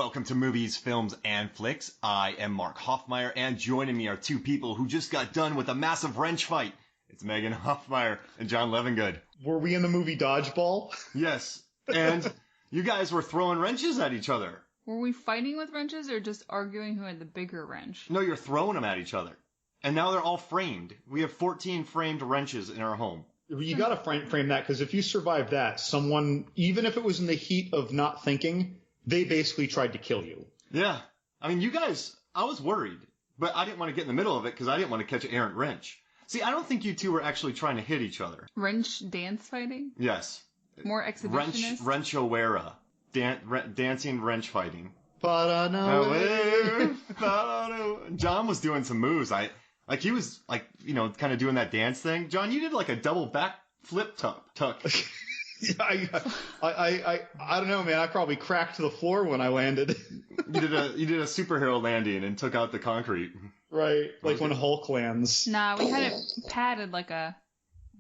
welcome to Movies, Films, and Flicks. I am Mark Hoffmeyer, and joining me are two people who just got done with a massive wrench fight. It's Megan Hoffmeyer and John Levingood. Were we in the movie Dodgeball? Yes, and you guys were throwing wrenches at each other. Were we fighting with wrenches or just arguing who had the bigger wrench? No, you're throwing them at each other. And now they're all framed. We have 14 framed wrenches in our home. You gotta frame that, because if you survive that, someone, even if it was in the heat of not thinking, they basically tried to kill you. Yeah. I mean, you guys, I was worried, but I didn't want to get in the middle of it because I didn't want to catch an errant wrench. See, I don't think you two were actually trying to hit each other. Wrench dance fighting? Yes. More exhibitionist? Wrench-o-wera. Dancing wrench fighting. John was doing some moves. He was kind of doing that dance thing. John, you did like a double back flip tuck. I don't know, man. I probably cracked the floor when I landed. You did a superhero landing and took out the concrete. Right, like when Hulk lands. Nah, we had it padded like a.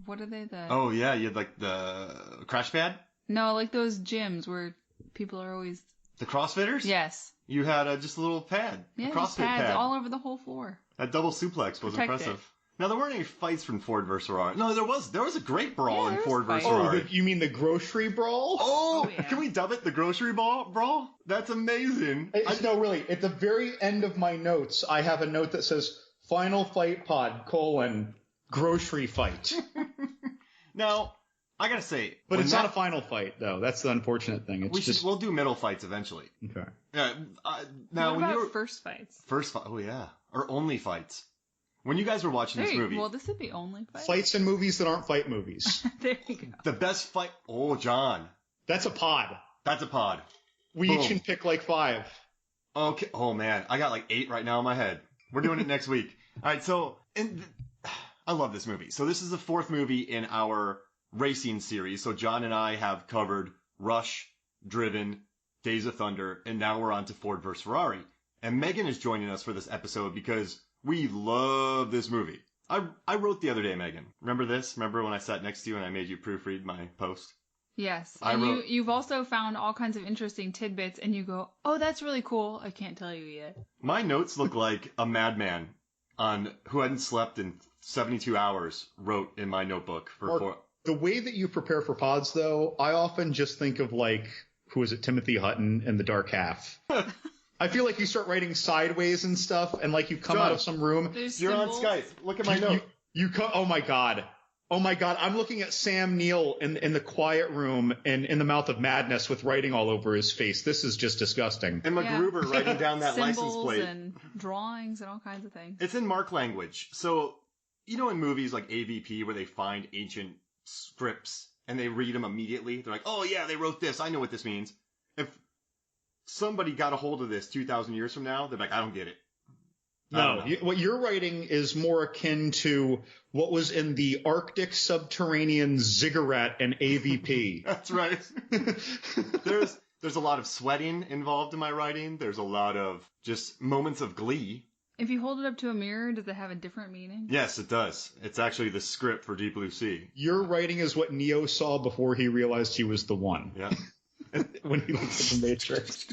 What are they? Oh yeah, you had like the crash pad. No, like those gyms where people are always. The CrossFitters? Yes. You had just a little pad. Yeah, a CrossFit pads pad. all over the whole floor. That double suplex was impressive. Now, there weren't any fights from Ford versus Ferrari. No, there was a great brawl in Ford versus Ferrari. Oh, you mean the grocery brawl? Oh, yeah. Can we dub it the grocery brawl? That's amazing. No, really. At the very end of my notes, I have a note that says, Final Fight Pod, grocery fight. Now, I gotta say... But it's not a final fight, though. That's the unfortunate thing. We'll do middle fights eventually. Okay. Now, what about first fights? First fight, oh yeah. Or only fights. When you guys were watching this movie... Well, this would be only fights. Fights in movies that aren't fight movies. There you go. The best fight... Oh, John. That's a pod. That's a pod. We each can pick like 5. Okay. Oh, man. I got like 8 right now in my head. We're doing it next week. All right, so... I love this movie. So this is the 4th movie in our racing series. So John and I have covered Rush, Driven, Days of Thunder, and now we're on to Ford vs. Ferrari. And Megan is joining us for this episode because we love this movie. I wrote the other day, Megan. Remember this? Remember when I sat next to you and I made you proofread my post? Yes. And you've also found all kinds of interesting tidbits and you go, oh, that's really cool. I can't tell you yet. My notes look like a madman who hadn't slept in 72 hours wrote in my notebook for The way that you prepare for pods, though, I often just think of who is it, Timothy Hutton in The Dark Half. I feel like you start writing sideways and stuff, and you come out of some room. You're on Skype. Look at my note. You come. Oh my god. I'm looking at Sam Neill in the quiet room and in the Mouth of Madness with writing all over his face. This is just disgusting. And MacGruber writing down that license plate. And drawings and all kinds of things. It's in Mark language. So, in movies like AVP where they find ancient scripts and they read them immediately, they're like, oh yeah, they wrote this. I know what this means. If somebody got a hold of this 2,000 years from now, they're like, I don't get it. No, what you're writing is more akin to what was in the Arctic subterranean ziggurat and AVP. That's right. There's a lot of sweating involved in my writing. There's a lot of just moments of glee. If you hold it up to a mirror, does it have a different meaning? Yes, it does. It's actually the script for Deep Blue Sea. Your writing is what Neo saw before he realized he was the one. Yeah. When he looked at the Matrix.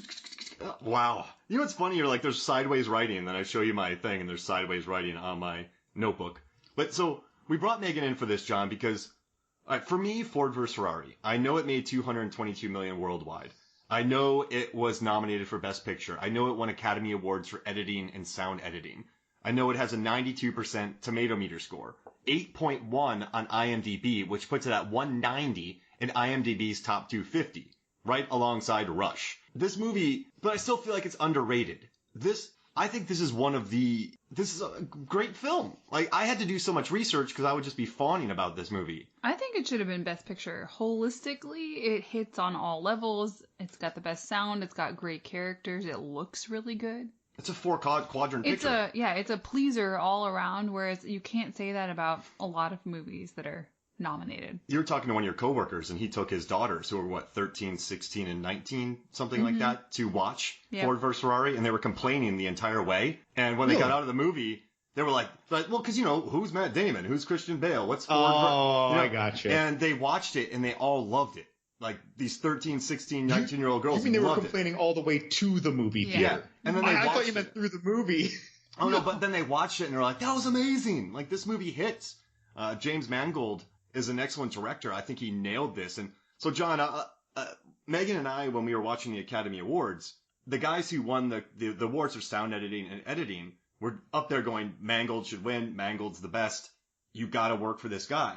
Wow. You know what's funny? You're like, there's sideways writing, and then I show you my thing, and there's sideways writing on my notebook. But so, we brought Megan in for this, John, because for me, Ford vs. Ferrari, I know it made $222 million worldwide. I know it was nominated for Best Picture. I know it won Academy Awards for editing and sound editing. I know it has a 92% tomato meter score, 8.1 on IMDb, which puts it at 190 in IMDb's top 250, right alongside Rush. This movie, but I still feel like it's underrated. I think this is this is a great film. I had to do so much research because I would just be fawning about this movie. I think it should have been Best Picture. Holistically, it hits on all levels. It's got the best sound. It's got great characters. It looks really good. It's a 4-quadrant picture. It's a pleaser all around, whereas you can't say that about a lot of movies that are nominated. You were talking to one of your coworkers, and he took his daughters, who were 13, 16, and 19, something like that, to watch Ford vs. Ferrari, and they were complaining the entire way. And when they got out of the movie, they were like, well, because who's Matt Damon, who's Christian Bale, what's Ford? I gotcha. And they watched it, and they all loved it. like these 13, 16, 19-year-old girls. I mean, they were loved complaining all the way to the movie theater. Yeah. And then I thought you meant through the movie. Oh, no, but then they watched it and they're like, that was amazing. Like, this movie hits. James Mangold is an excellent director. I think he nailed this. And so, John, Megan and I, when we were watching the Academy Awards, the guys who won the awards for sound editing and editing were up there going, Mangold should win. Mangold's the best. You got to work for this guy.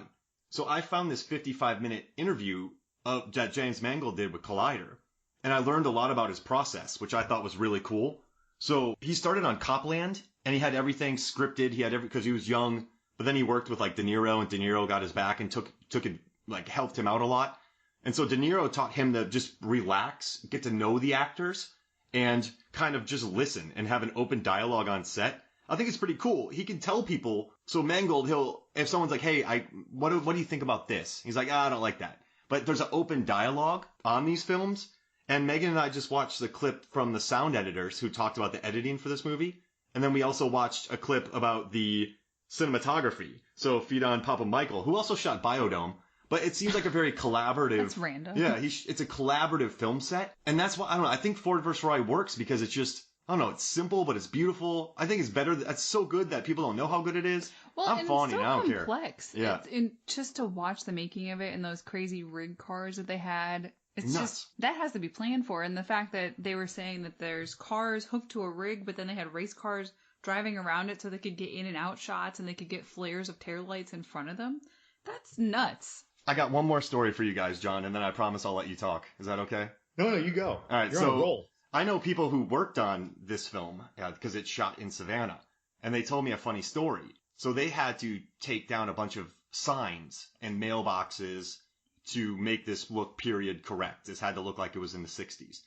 So I found this 55-minute interview that James Mangold did with Collider. And I learned a lot about his process, which I thought was really cool. So he started on Copland, and he had everything scripted. He had because he was young, but then he worked with like De Niro, and De Niro got his back and took it, like helped him out a lot. And so De Niro taught him to just relax, get to know the actors, and kind of just listen and have an open dialogue on set. I think it's pretty cool. He can tell people. So Mangold, if someone's like, hey, what do you think about this? He's like, I don't like that. But there's an open dialogue on these films. And Megan and I just watched the clip from the sound editors who talked about the editing for this movie. And then we also watched a clip about the cinematography. So Fidan Papamichael, who also shot Biodome. But it seems like a very collaborative. That's random. Yeah, it's a collaborative film set. And that's why, I don't know, I think Ford vs. Ferrari works because it's just, I don't know, it's simple, but it's beautiful. I think it's better. It's so good that people don't know how good it is. Well, I'm fawning. I don't care. Complex. Yeah. And just to watch the making of it and those crazy rig cars that they had. It's nuts. just, that has to be planned for. And the fact that they were saying that there's cars hooked to a rig, but then they had race cars driving around it so they could get in and out shots and they could get flares of tail lights in front of them. That's nuts. I got one more story for you guys, John, and then I promise I'll let you talk. Is that okay? No, you go. All right, You're so on a roll. I know people who worked on this film because it's shot in Savannah, and they told me a funny story. So they had to take down a bunch of signs and mailboxes to make this look period correct. This had to look like it was in the 60s.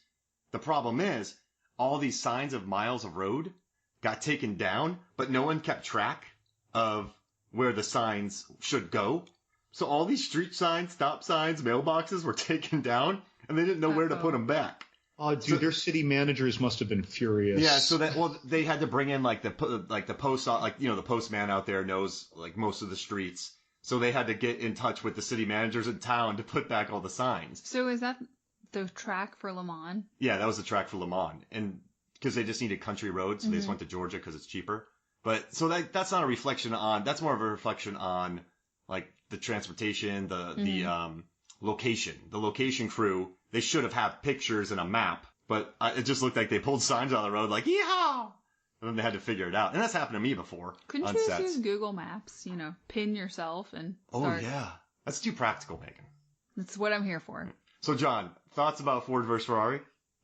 The problem is, all these signs of miles of road got taken down, but no one kept track of where the signs should go. So all these street signs, stop signs, mailboxes were taken down, and they didn't know where to put them back. Oh, dude, their city managers must have been furious. Yeah, so they had to bring in the post, the postman out there knows like most of the streets. So they had to get in touch with the city managers in town to put back all the signs. So is that the track for Le Mans? Yeah, that was the track for Le Mans. And because they just needed country roads, so they just went to Georgia because it's cheaper. But so that's not a reflection on, that's more of a reflection on like the transportation, the location. The location crew, they should have had pictures and a map, but it just looked like they pulled signs on the road like, yeehaw! And then they had to figure it out. And that's happened to me before. Couldn't on you sets. just use Google Maps, pin yourself and start? Oh, yeah. That's too practical, Megan. That's what I'm here for. So, John, thoughts about Ford vs. Ferrari?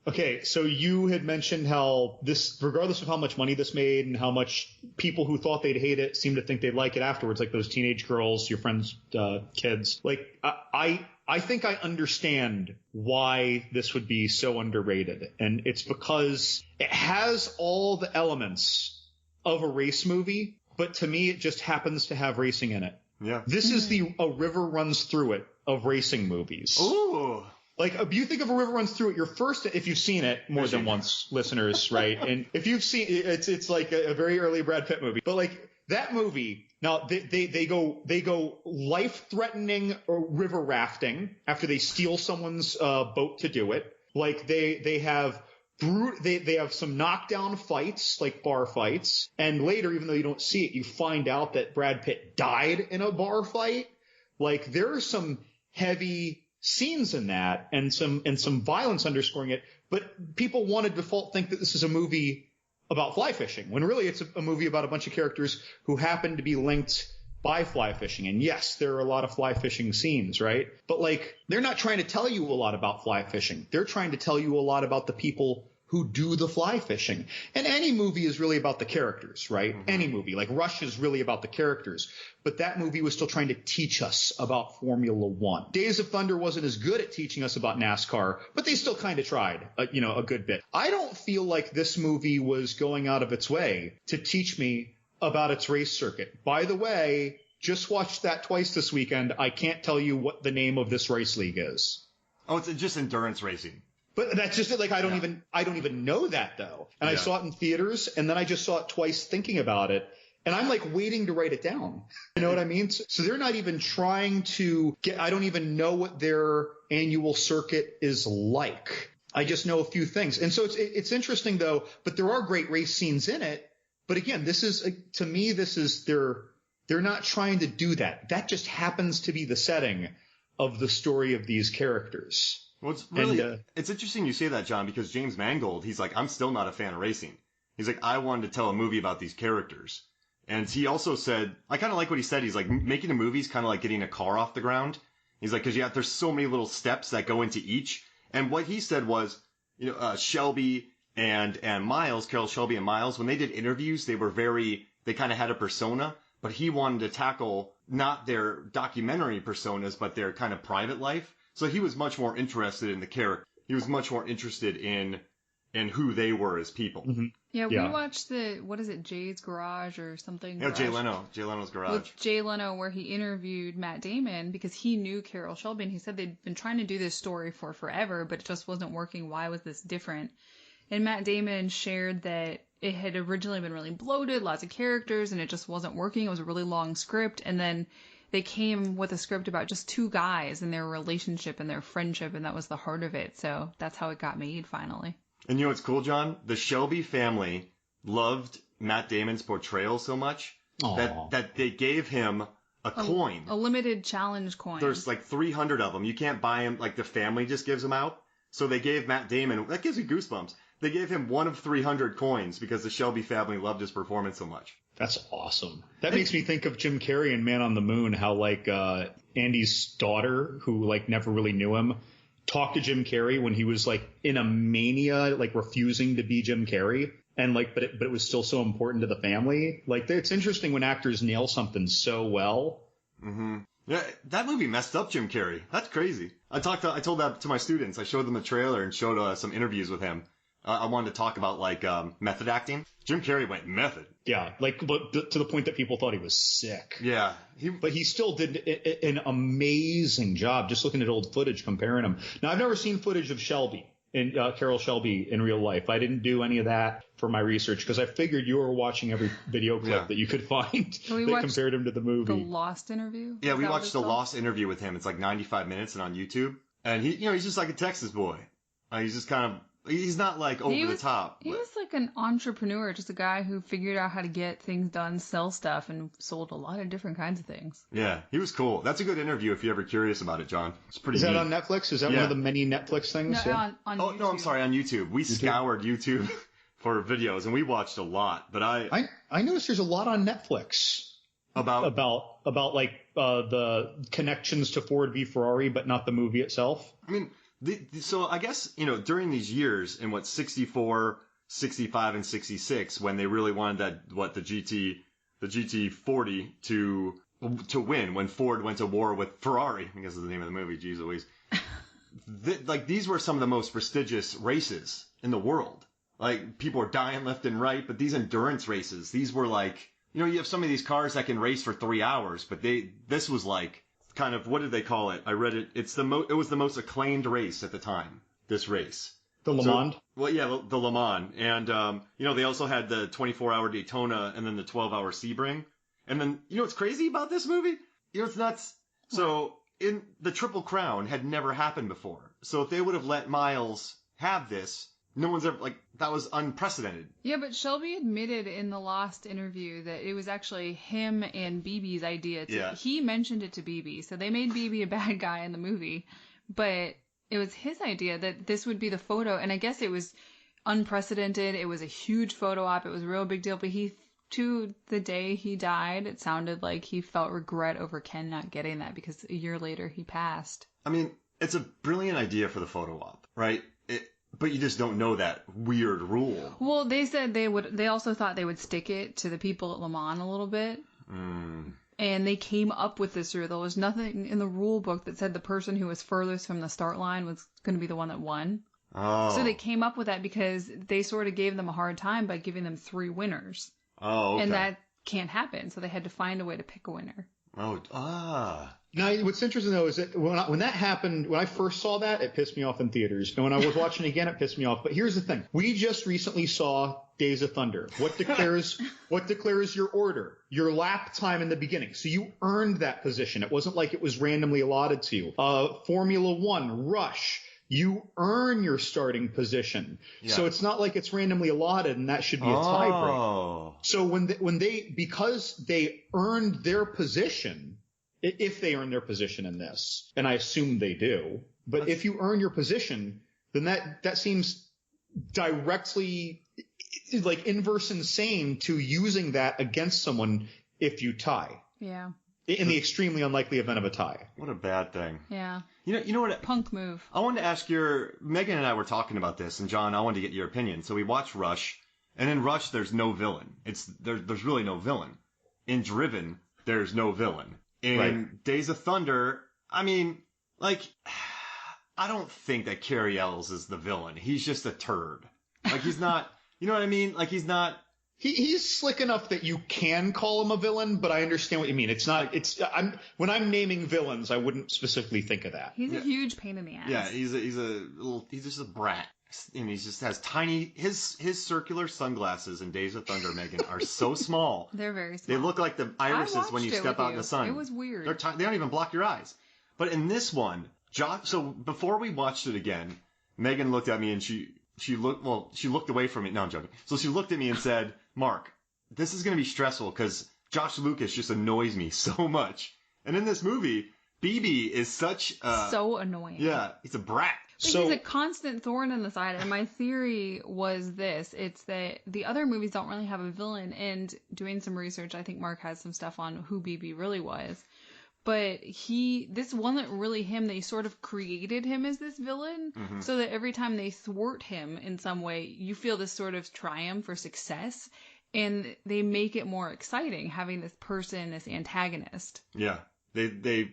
Okay, so you had mentioned how this, regardless of how much money this made and how much people who thought they'd hate it seem to think they'd like it afterwards, like those teenage girls, your friends' kids. Like, I think I understand why this would be so underrated. And it's because it has all the elements of a race movie, but to me, it just happens to have racing in it. Yeah. This is A River Runs Through It of racing movies. Ooh. Like, if you think of A River Runs Through It, your first, if you've seen it more than once, listeners, right? And if you've seen it's like a very early Brad Pitt movie. But like that movie, now they go life-threatening river rafting after they steal someone's boat to do it. Like they have some knockdown fights, like bar fights. And later, even though you don't see it, you find out that Brad Pitt died in a bar fight. Like, there are some heavy scenes in that and some violence underscoring it, but people want to default think that this is a movie about fly fishing, when really it's a movie about a bunch of characters who happen to be linked by fly fishing. And yes, there are a lot of fly fishing scenes, right? But like, they're not trying to tell you a lot about fly fishing. They're trying to tell you a lot about the people who do the fly fishing. And any movie is really about the characters, right? Mm-hmm. Any movie. Like Rush is really about the characters. But that movie was still trying to teach us about Formula One. Days of Thunder wasn't as good at teaching us about NASCAR, but they still kind of tried, a good bit. I don't feel like this movie was going out of its way to teach me about its race circuit. By the way, just watched that twice this weekend. I can't tell you what the name of this race league is. Oh, it's just endurance racing. But that's just like, I don't even know that though. And I saw it in theaters, and then I just saw it twice thinking about it. And I'm like waiting to write it down. You know what I mean? So they're not even trying to get, I don't even know what their annual circuit is like. I just know a few things. And so it's interesting though, but there are great race scenes in it. But again, this is, to me, this is they're not trying to do that. That just happens to be the setting of the story of these characters. Well, it's really, it's interesting you say that, John, because James Mangold, he's like, I'm still not a fan of racing. He's like, I wanted to tell a movie about these characters. And he also said, I kind of like what he said. He's like, making a movie is kind of like getting a car off the ground. He's like, because there's so many little steps that go into each. And what he said was, you know, Shelby and Miles, Carroll Shelby and Miles, when they did interviews, they kind of had a persona, but he wanted to tackle not their documentary personas, but their kind of private life. So he was much more interested in the character. He was much more interested in who they were as people. Mm-hmm. Yeah, we watched what is it, Jay's Garage or something? Yeah, Jay Leno's Garage. With Jay Leno, where he interviewed Matt Damon because he knew Carroll Shelby, and he said they'd been trying to do this story for forever, but it just wasn't working. Why was this different? And Matt Damon shared that it had originally been really bloated, lots of characters, and it just wasn't working. It was a really long script, and then they came with a script about just two guys and their relationship and their friendship, and that was the heart of it. So that's how it got made finally. And you know what's cool, John? The Shelby family loved Matt Damon's portrayal so much that they gave him a coin. A limited challenge coin. There's like 300 of them. You can't buy them. Like the family just gives them out. So they gave Matt Damon, that gives me goosebumps. They gave him one of 300 coins because the Shelby family loved his performance so much. That's awesome. That makes me think of Jim Carrey in Man on the Moon, how like Andy's daughter, who like never really knew him, talked to Jim Carrey when he was like in a mania, like refusing to be Jim Carrey. And like, but it was still so important to the family. Like, it's interesting when actors nail something so well. Mm-hmm. Yeah, that movie messed up Jim Carrey. That's crazy. I told that to my students. I showed them the trailer and showed some interviews with him. I wanted to talk about like method acting. Jim Carrey went method. Yeah, like but to the point that people thought he was sick. Yeah, but he still did an amazing job. Just looking at old footage, comparing him. Now, I've never seen footage of Shelby and Carroll Shelby in real life. I didn't do any of that for my research because I figured you were watching every video clip that you could find that compared him to the movie. The Lost interview. Yeah, we watched the Lost interview with him. It's like 95 minutes and on YouTube. And he's just like a Texas boy. He's just kind of. He's not like over the top. He was like an entrepreneur, just a guy who figured out how to get things done, sell stuff, and sold a lot of different kinds of things. Yeah, he was cool. That's a good interview if you're ever curious about it, John. It's pretty. Is that on Netflix? Is that one of the many Netflix things? No, on YouTube. No, I'm sorry, on YouTube. We scoured YouTube for videos, and we watched a lot. But I noticed there's a lot on Netflix about like the connections to Ford v Ferrari, but not the movie itself. I mean. So I guess, during these years in 64, 65, and 66, when they really wanted the GT40 to win, when Ford went to war with Ferrari, I guess is the name of the movie, geez Louise. These were some of the most prestigious races in the world. Like, people are dying left and right, but these endurance races, these were like, you have some of these cars that can race for 3 hours, but this was like, kind of, what did they call it? I read it. It was the most acclaimed race at the time. This race, the Le Mans. Well, yeah, the Le Mans, and they also had the 24-hour Daytona and then the 12-hour Sebring, and then what's crazy about this movie? It's nuts. So in the Triple Crown had never happened before. So if they would have let Miles have this. No one's ever, that was unprecedented. Yeah, but Shelby admitted in the Lost interview that it was actually him and BB's idea. He mentioned it to BB, so they made BB a bad guy in the movie. But it was his idea that this would be the photo, and I guess it was unprecedented. It was a huge photo op. It was a real big deal. But to the day he died, it sounded like he felt regret over Ken not getting that because a year later he passed. I mean, it's a brilliant idea for the photo op, right? But you just don't know that weird rule. Well, they said they also thought they would stick it to the people at Le Mans a little bit. Mm. And they came up with this rule. There was nothing in the rule book that said the person who was furthest from the start line was going to be the one that won. Oh. So they came up with that because they sort of gave them a hard time by giving them 3 winners. Oh, okay. And that can't happen. So they had to find a way to pick a winner. Oh, Now, what's interesting, though, is that when that happened, when I first saw that, it pissed me off in theaters. And when I was watching again, it pissed me off. But here's the thing. We just recently saw Days of Thunder? What declares your order? Your lap time in the beginning. So you earned that position. It wasn't like it was randomly allotted to you. Formula One, Rush. You earn your starting position. Yeah. So it's not like it's randomly allotted and that should be a tiebreaker. So because they earned their position, if they earn their position in this, and I assume they do, but if you earn your position, then that seems directly like inverse insane to using that against someone if you tie. Yeah. In the extremely unlikely event of a tie. What a bad thing. Yeah. You know what? Punk move. I wanted to ask Megan and I were talking about this, and John, I wanted to get your opinion. So we watched Rush, and in Rush there's no villain. There's really no villain. In Driven, there's no villain. In Days of Thunder, I mean, like, I don't think that Cary Elwes is the villain. He's just a turd. Like, he's not, you know what I mean? Like, he's not. He's slick enough that you can call him a villain, but I understand what you mean. When I'm naming villains, I wouldn't specifically think of that. He's a huge pain in the ass. Yeah, he's just a brat. And he just has tiny, his circular sunglasses in Days of Thunder, Megan, are so small. They're very small. They look like the irises when you step out in the sun. It was weird. They don't even block your eyes. But in this one, so before we watched it again, Megan looked at me and she looked away from me. No, I'm joking. So she looked at me and said, Mark, this is going to be stressful because Josh Lucas just annoys me so much. And in this movie, BB is so annoying. Yeah, he's a brat. But he's a constant thorn in the side. And my theory was this. It's that the other movies don't really have a villain. And doing some research, I think Mark has some stuff on who BB really was. But this wasn't really him. They sort of created him as this villain so that every time they thwart him in some way, you feel this sort of triumph or success. And they make it more exciting having this person, this antagonist. Yeah. They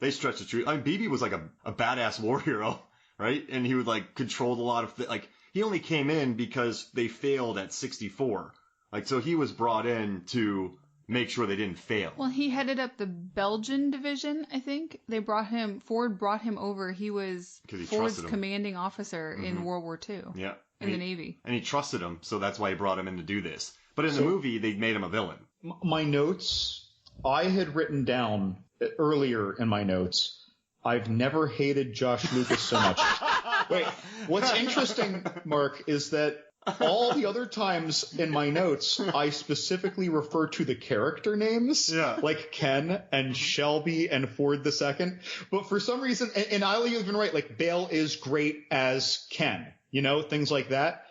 stretch the truth. I mean, BB was like a badass war hero, right? And he would like control a lot of like he only came in because they failed at 64. Like, so he was brought in to make sure they didn't fail. Well, he headed up the Belgian division, I think. Ford brought him over. He was Ford's commanding officer in World War II. Yeah. In the Navy. And he trusted him, so that's why he brought him in to do this. But in the movie, they made him a villain. My notes, I had written down earlier in my notes, I've never hated Josh Lucas so much. Wait, what's interesting, Mark, is that all the other times in my notes, I specifically refer to the character names, like Ken and Shelby and Ford II. But for some reason, and I'll even write, like, Bale is great as Ken, things like that.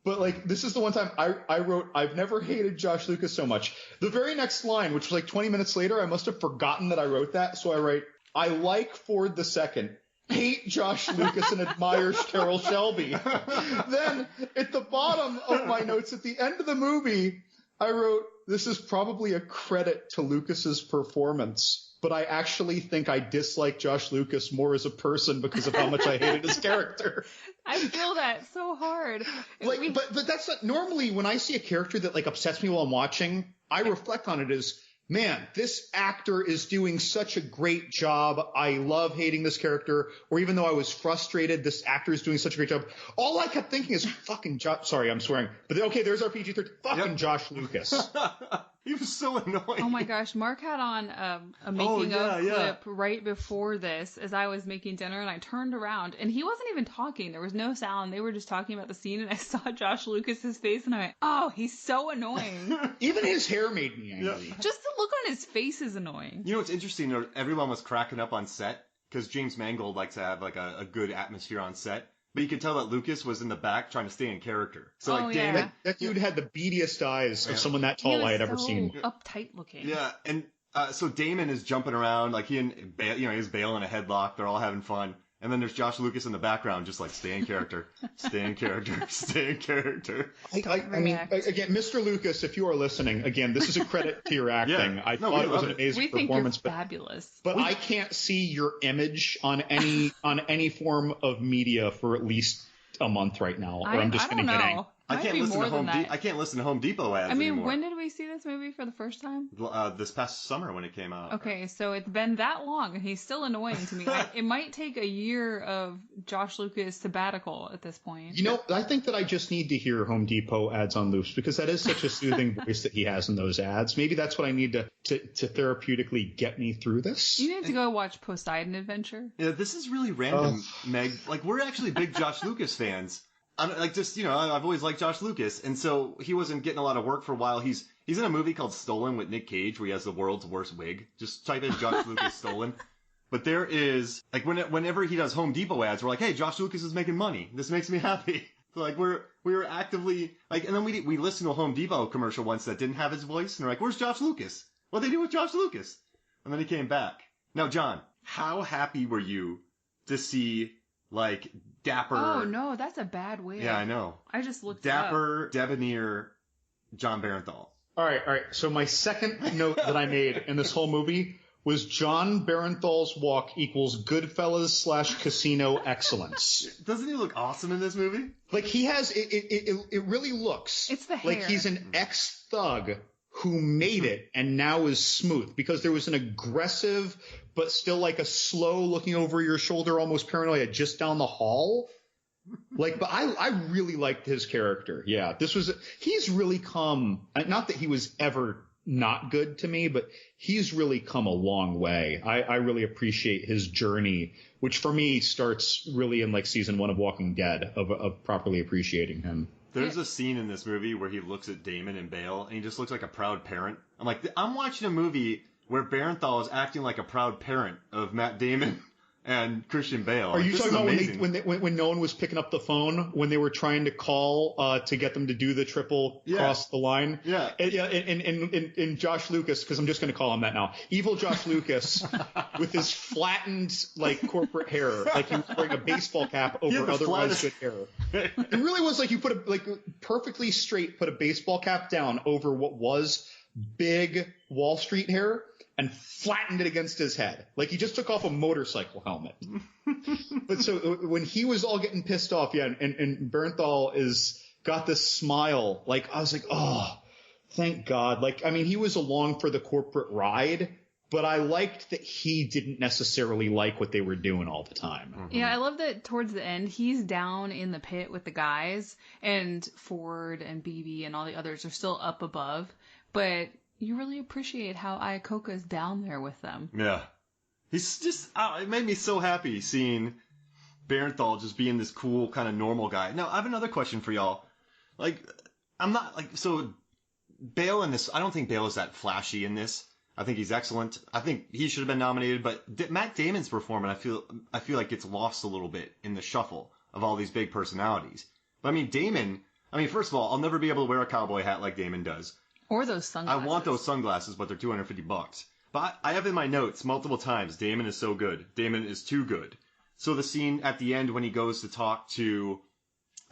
But, like, this is the one time I wrote, I've never hated Josh Lucas so much. The very next line, which was like 20 minutes later, I must have forgotten that I wrote that. So I write, I like Ford II. Hate Josh Lucas and admire Carol Shelby. Then at the bottom of my notes at the end of the movie, I wrote, this is probably a credit to Lucas's performance, but I actually think I dislike Josh Lucas more as a person because of how much I hated his character. I feel that so hard. But that's not normally when I see a character that like upsets me while I'm watching, I reflect on it as, man, this actor is doing such a great job. I love hating this character. Or even though I was frustrated, this actor is doing such a great job. All I kept thinking is fucking Josh. Sorry, I'm swearing. But okay, there's our PG-13. Fucking Josh Lucas. He was so annoying. Oh my gosh, Mark had on a making of clip right before this as I was making dinner, and I turned around and he wasn't even talking. There was no sound. They were just talking about the scene, and I saw Josh Lucas's face, and I went, "Oh, he's so annoying." Even his hair made me angry. Yeah. Just the look on his face is annoying. You know what's interesting? Everyone was cracking up on set because James Mangold likes to have like a good atmosphere on set. But you could tell that Lucas was in the back trying to stay in character. So Damon, that dude had the beadiest eyes of someone that tall I had ever seen. Uptight looking. Yeah, and so Damon is jumping around like he and Bale, he's Bale in a headlock. They're all having fun. And then there's Josh Lucas in the background, just like stay in character, stay in character, stay in character. I mean, again, Mr. Lucas, if you are listening, again, this is a credit to your acting. I thought it was an amazing performance. You're fabulous. But I can't see your image on any form of media for at least a month right now, or I'm just going to get angry. I Might can't be listen more to than that. I can't listen to Home Depot ads I mean, anymore. when did we see this movie for the first time? This past summer when it came out. Okay, so it's been that long, and he's still annoying to me. It might take a year of Josh Lucas sabbatical at this point. You know, I think that I just need to hear Home Depot ads on loops because that is such a soothing voice that he has in those ads. Maybe that's what I need to therapeutically get me through this. You need to go watch Poseidon Adventure. Yeah, this is really random, Meg. Like, we're actually big Josh Lucas fans. I'm like, just, you know, I've always liked Josh Lucas, and so he wasn't getting a lot of work for a while. He's in a movie called Stolen with Nick Cage where he has the world's worst wig. Just type in Josh Lucas Stolen. But there is, like, whenever he does Home Depot ads, we're like, hey, Josh Lucas is making money. This makes me happy. So, like, we were actively, like, and then we listened to a Home Depot commercial once that didn't have his voice, and we're like, where's Josh Lucas? What'd they do with Josh Lucas? And then he came back. Now, John, how happy were you to see, like, dapper... Oh, no, that's a bad wig. Yeah, I know. I just looked Dapper, debonair John Barenthal. All right. So my second note that I made in this whole movie was John Barenthal's walk equals Goodfellas / casino excellence. Doesn't he look awesome in this movie? Like he has, it really looks It's the like hair. he's an ex-thug who made it and now is smooth because there was an aggressive but still like a slow looking over your shoulder, almost paranoia just down the hall. Like, but I really liked his character. Yeah, he's really come, not that he was ever not good to me, but he's really come a long way. I really appreciate his journey, which for me starts really in like season 1 of Walking Dead of properly appreciating him. There's a scene in this movie where he looks at Damon and Bale, and he just looks like a proud parent. I'm like, I'm watching a movie where Barenthal is acting like a proud parent of Matt Damon and Christian Bale. Are you This talking is about amazing. when no one was picking up the phone when they were trying to call to get them to do the triple cross the line? Yeah. And Josh Lucas, because I'm just going to call him that now. Evil Josh Lucas with his flattened like corporate hair, like he was wearing a baseball cap over otherwise good hair. It really was like you put perfectly straight, put a baseball cap down over what was big Wall Street hair and flattened it against his head. Like he just took off a motorcycle helmet. But so when he was all getting pissed off, and Barenthal got this smile, like I was like, oh, thank God. Like, I mean, he was along for the corporate ride, but I liked that he didn't necessarily like what they were doing all the time. Mm-hmm. Yeah, I love that towards the end, he's down in the pit with the guys, and Ford and BB and all the others are still up above, but you really appreciate how Iacocca's down there with them. Yeah. He's just, it made me so happy seeing Barenthal just being this cool, kind of normal guy. Now, I have another question for y'all. Like, I'm not, like, so Bale in this, I don't think Bale is that flashy in this. I think he's excellent. I think he should have been nominated, but Matt Damon's performance, I feel like gets lost a little bit in the shuffle of all these big personalities. But I mean, Damon, first of all, I'll never be able to wear a cowboy hat like Damon does. Or those sunglasses. I want those sunglasses, but they're $250. But I have in my notes multiple times, Damon is so good. Damon is too good. So the scene at the end when he goes to talk to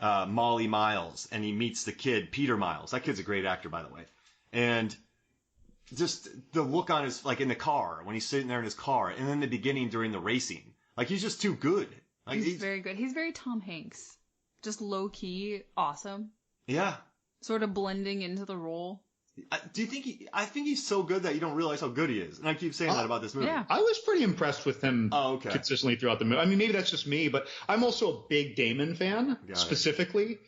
Molly Miles and he meets the kid, Peter Miles. That kid's a great actor, by the way. And just the look on his, like in the car, when he's sitting there in his car, and then the beginning during the racing. Like, he's just too good. Like, he's very good. He's very Tom Hanks. Just low-key, awesome. Yeah. Sort of blending into the role. Do you think I think he's so good that you don't realize how good he is. And I keep saying that about this movie. Yeah. I was pretty impressed with him consistently throughout the movie. I mean, maybe that's just me, but I'm also a big Damon fan, specifically.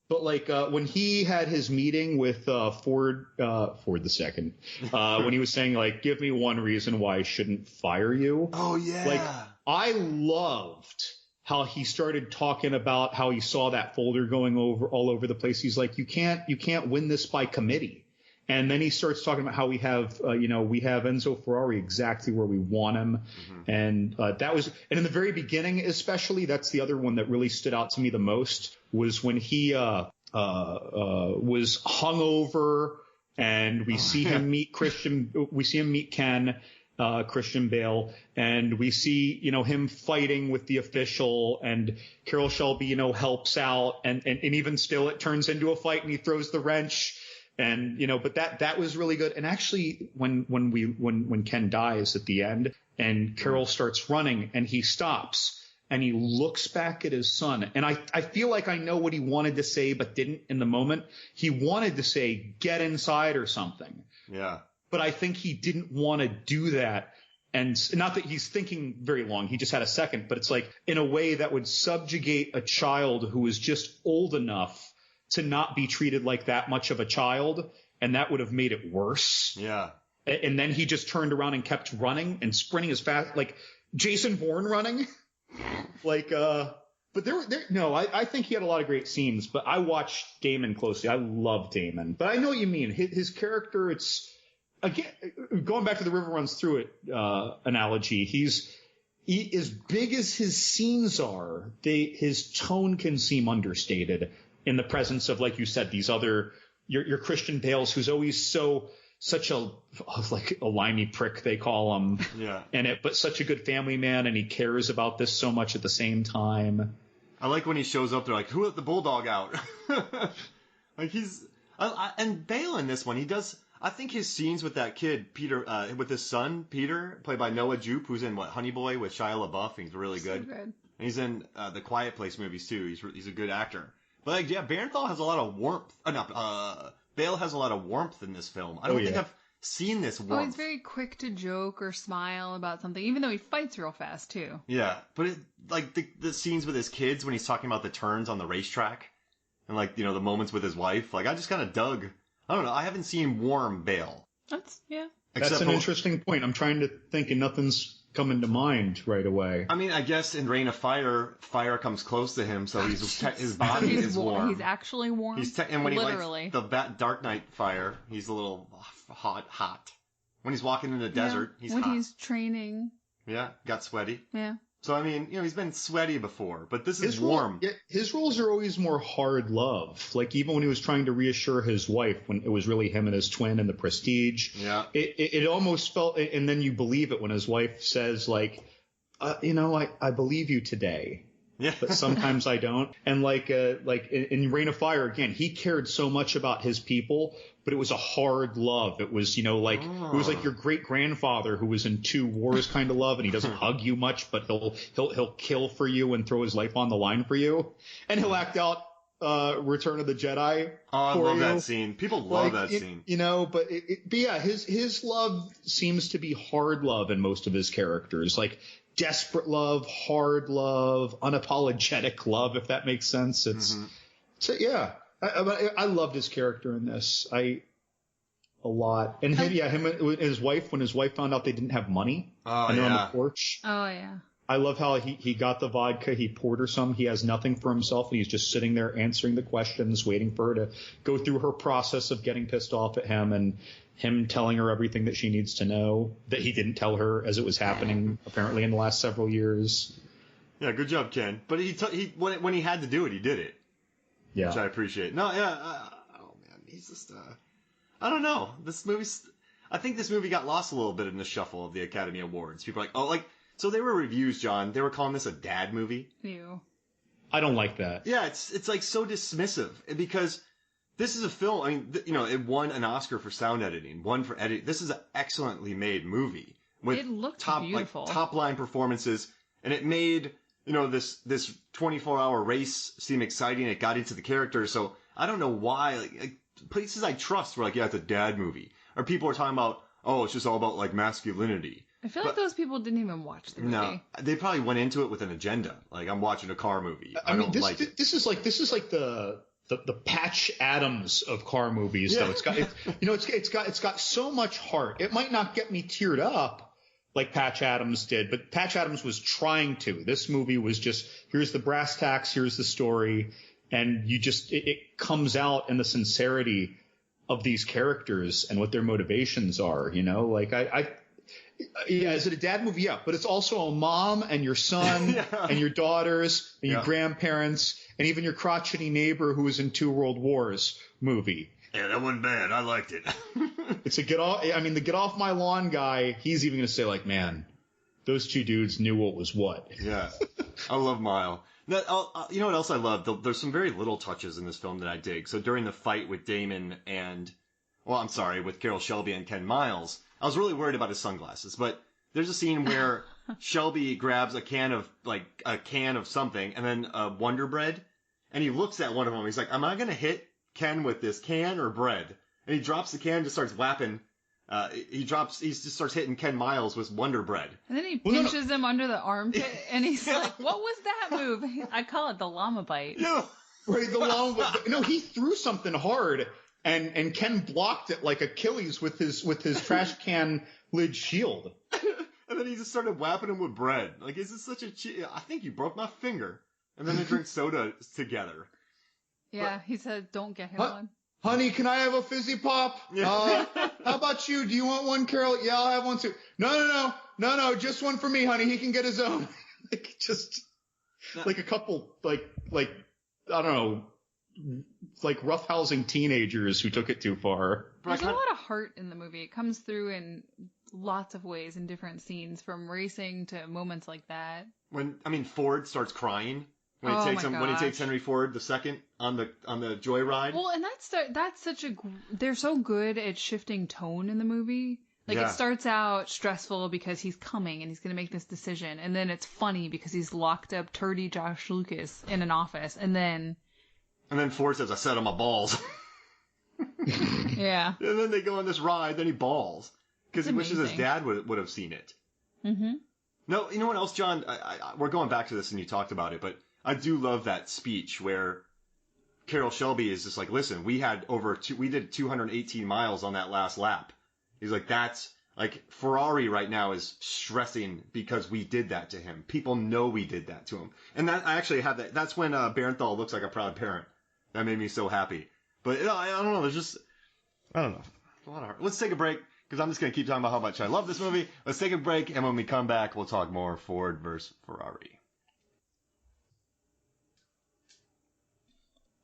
But like when he had his meeting with Ford II, when he was saying like, "Give me one reason why I shouldn't fire you." Oh yeah. Like I loved how he started talking about how he saw that folder going all over the place. He's like, "You can't win this by committee." And then he starts talking about how we have Enzo Ferrari exactly where we want him. Mm-hmm. And and in the very beginning, especially, that's the other one that really stood out to me the most was when he was hungover and we see him meet Ken, Christian Bale, and we see, him fighting with the official, and Carroll Shelby, helps out, and even still it turns into a fight and he throws the wrench. And, but that was really good. And actually, when Ken dies at the end and Carol starts running and he stops and he looks back at his son. And I feel like I know what he wanted to say, but didn't in the moment. He wanted to say, get inside or something. Yeah. But I think he didn't want to do that. And not that he's thinking very long. He just had a second. But it's like in a way that would subjugate a child who is just old enough to not be treated like that much of a child. And that would have made it worse. Yeah. And then he just turned around and kept running and sprinting as fast, like Jason Bourne running. But I think he had a lot of great scenes, but I watched Damon closely. I love Damon, but I know what you mean. His character, it's, again, going back to the river runs through it, analogy, he, as big as his scenes are, his tone can seem understated in the presence of, like you said, these other, your Christian Bales, who's always such a limey prick, they call him. Yeah. But such a good family man, and he cares about this so much at the same time. I like when he shows up, they're like, who let the bulldog out? Like and Bale in this one, he does, I think his scenes with that kid, Peter, with his son, Peter, played by Noah Jupe, who's in Honey Boy with Shia LaBeouf, he's really good. So good. And he's in the Quiet Place movies too, he's a good actor. But Barenthal has a lot of warmth, Bale has a lot of warmth in this film. I don't think I've seen this warmth. Oh, he's very quick to joke or smile about something, even though he fights real fast, too. Yeah, but the scenes with his kids when he's talking about the turns on the racetrack and, the moments with his wife, I just kind of dug. I don't know, I haven't seen warm Bale. That's an interesting point. I'm trying to think, and nothing's coming to mind right away. I mean, I guess in Reign of Fire, fire comes close to him, so his body is warm. He's actually warm. And when literally. he lights the Dark Knight fire, he's a little hot. When he's walking in the desert, he's hot. When he's training. Yeah, got sweaty. Yeah. So, I mean, he's been sweaty before, but this is warm. His roles are always more hard love. Like, even when he was trying to reassure his wife, when it was really him and his twin in The Prestige. Yeah. It almost felt, and then you believe it when his wife says, I believe you today. Yeah. But sometimes I don't. And in Reign of Fire, again, he cared so much about his people, but it was a hard love. It was, it was like your great grandfather who was in 2 wars kind of love, and he doesn't hug you much, but he'll kill for you and throw his life on the line for you. And he'll act out Return of the Jedi. Oh, I love that scene. People love that scene. But his love seems to be hard love in most of his characters. Like, desperate love, hard love, unapologetic love, if that makes sense. I loved his character in this. A lot. And him and his wife, when his wife found out they didn't have money, and they're on the porch. Oh, yeah. I love how he got the vodka, he poured her some, he has nothing for himself, and he's just sitting there answering the questions, waiting for her to go through her process of getting pissed off at him, and him telling her everything that she needs to know that he didn't tell her as it was happening apparently in the last several years. Yeah, good job, Ken. But when he had to do it, he did it. Yeah. Which I appreciate. No, yeah. Oh, man. He's just, I don't know. I think this movie got lost a little bit in the shuffle of the Academy Awards. People are like, so there were reviews, John. They were calling this a dad movie. Ew. I don't like that. Yeah, it's like so dismissive because this is a film. I mean, it won an Oscar for sound editing, one for editing. This is an excellently made movie with it looked beautiful. Top line performances, and it made this 24-hour race seem exciting. It got into the characters, so I don't know why. Places I trust were like, yeah, it's a dad movie, or people are talking about, oh, it's just all about masculinity. I feel like those people didn't even watch the movie. No, they probably went into it with an agenda. Like, I'm watching a car movie. This is like the Patch Adams of car movies, though. It's got so much heart. It might not get me teared up like Patch Adams did, but Patch Adams was trying to. This movie was just, here's the brass tacks, here's the story, and it comes out in the sincerity of these characters and what their motivations are. Is it a dad movie? Yeah, but it's also a mom and your son and your daughters and your grandparents and even your crotchety neighbor who was in 2 World Wars movie. Yeah, that wasn't bad. I liked it. It's the get off my lawn guy. He's even going to say man, those 2 dudes knew what was what. Yeah, I love Mile. You know what else I love? There's some very little touches in this film that I dig. So during the fight with Damon with Carol Shelby and Ken Miles, I was really worried about his sunglasses, but there's a scene where Shelby grabs a can of something and then Wonder Bread, and he looks at one of them. He's like, "Am I gonna hit Ken with this can or bread?" And he drops the can, and just starts whapping. He just starts hitting Ken Miles with Wonder Bread. And then he pinches him under the armpit, and he's like, "What was that move?" I call it the llama bite. No, right, the llama bite. No, he threw something hard, and Ken blocked it like Achilles with his trash can lid shield. And then he just started whapping him with bread. Like, is this such a I think you broke my finger. And then they drink soda together. Yeah, he said, "Don't get him one." Honey, can I have a fizzy pop? How about you? Do you want one, Carol? Yeah, I'll have one too. No, just one for me, honey. He can get his own. Like a couple, like I don't know, like roughhousing teenagers who took it too far. There's a lot of heart in the movie. It comes through in lots of ways in different scenes, from racing to moments like that. Ford starts crying. When he takes Henry Ford II on the joyride. Well, and that's they're so good at shifting tone in the movie. Like, it starts out stressful because he's coming and he's going to make this decision, and then it's funny because he's locked up turdy Josh Lucas in an office, and then Ford says, "I set on my balls." Yeah. And then they go on this ride, then he bawls because he wishes his dad would have seen it. Mm-hmm. No, you know what else, John? We're going back to this, and you talked about it, but I do love that speech where Carol Shelby is just like, "Listen, we did 218 miles on that last lap." He's like, "That's like Ferrari right now is stressing because we did that to him. People know we did that to him." And that I actually have that. That's when Barenthal looks like a proud parent. That made me so happy. But I don't know. There's just, I don't know. A lot of heart. Let's take a break because I'm just gonna keep talking about how much I love this movie. Let's take a break, and when we come back, we'll talk more Ford versus Ferrari.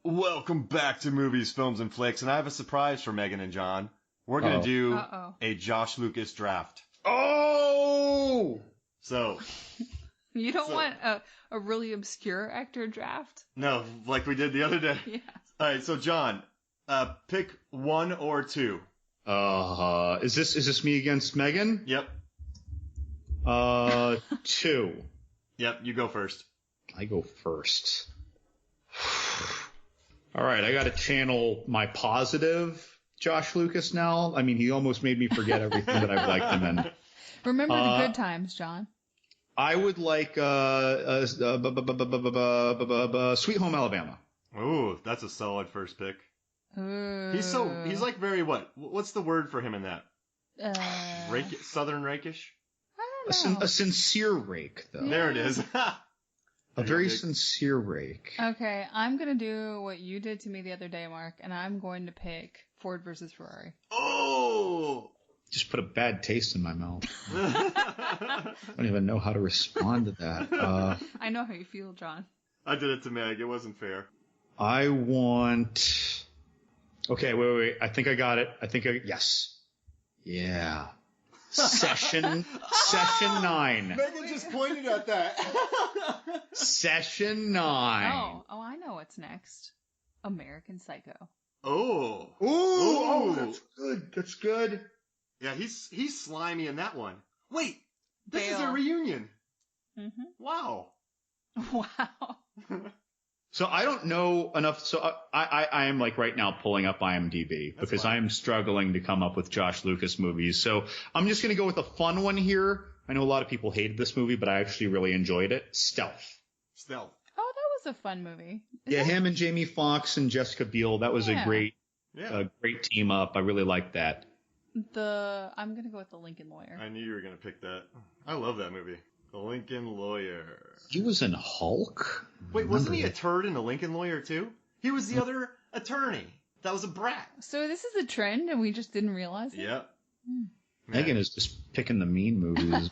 Welcome back to Movies, Films, and Flicks, and I have a surprise for Megan and John. We're going to do a Josh Lucas draft. Oh! So... You don't want a really obscure actor draft? No, like we did the other day. Yeah. All right, so John, pick 1 or 2. Is this me against Megan? Yep. 2. Yep, you go first. I go first. All right, I got to channel my positive Josh Lucas now. I mean, he almost made me forget everything that I've liked him in. Remember the good times, John. I would like Sweet Home Alabama. Ooh, that's a solid first pick. Ooh. He's like very what's the word for him in that? Southern rakish? I don't know. A sincere rake, though. Yeah. There it is. A very sincere rake. Okay, I'm going to do what you did to me the other day, Mark, and I'm going to pick Ford versus Ferrari. Oh! Just put a bad taste in my mouth. I don't even know how to respond to that. I know how you feel, John. I did it to Meg. It wasn't fair. I want... Okay, wait. I think I got it. Yes. Yeah. Session 9. Megan just pointed at that. Session 9. Oh, I know what's next. American Psycho. Oh. Oh, that's good. Yeah, he's slimy in that one. Wait, this Bale. is a reunion. Mm-hmm. Wow. Wow. So I don't know enough. So I am like right now pulling up IMDb because I am struggling to come up with Josh Lucas movies. So I'm just going to go with a fun one here. I know a lot of people hated this movie, but I actually really enjoyed it. Stealth. Oh, that was a fun movie. Him and Jamie Foxx and Jessica Biel. That was a great team up. I really liked that. I'm going to go with The Lincoln Lawyer. I knew you were going to pick that. I love that movie. The Lincoln Lawyer. He was in Hulk? Wait, wasn't he a turd in The Lincoln Lawyer too? He was the other attorney. That was a brat. So this is a trend and we just didn't realize it? Yep. Megan is just picking the mean movies.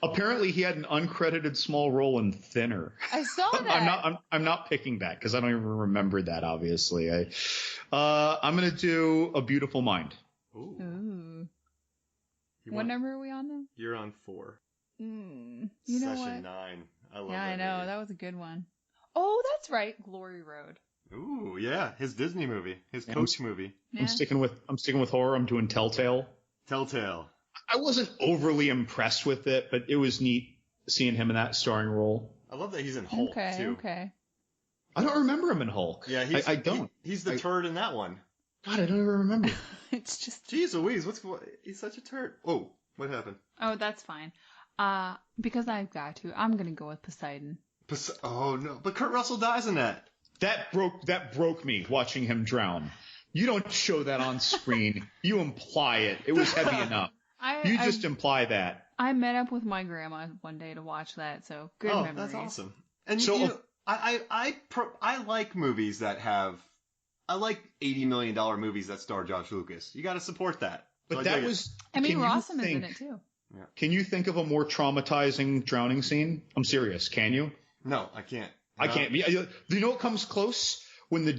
Apparently he had an uncredited small role in Thinner. I saw that. I'm not picking that because I don't even remember that, obviously. I'm going to do A Beautiful Mind. Ooh. What number are we on now? You're on 4. You know Session what? 9. I love that. Yeah, I know. movie. That was a good one. Oh, that's right. Glory Road. Ooh, yeah. His Disney movie. His Coach movie. Yeah. I'm sticking with horror. I'm doing Telltale. Telltale. I wasn't overly impressed with it, but it was neat seeing him in that starring role. I love that he's in Hulk too. Okay. I don't remember him in Hulk. Yeah, I don't. He's the turd in that one. God, I don't even remember. It's just. Jeez Louise, he's such a turd. Oh, what happened? Oh, that's fine. Because I've got to. I'm gonna go with Poseidon. Oh no, but Kurt Russell dies in that. That broke me watching him drown. You don't show that on screen. You imply it. It was heavy enough. You just imply that. I met up with my grandma one day to watch that, so good memories. Oh, that's awesome. And So- I like movies that have. I like $80 million movies that star Josh Lucas. You got to support that. But So that dig it. was. I mean, can you Rossum is in think- it too. Can you think of a more traumatizing drowning scene? I'm serious. Can you? No, I can't. I can't. Do you know what comes close? When the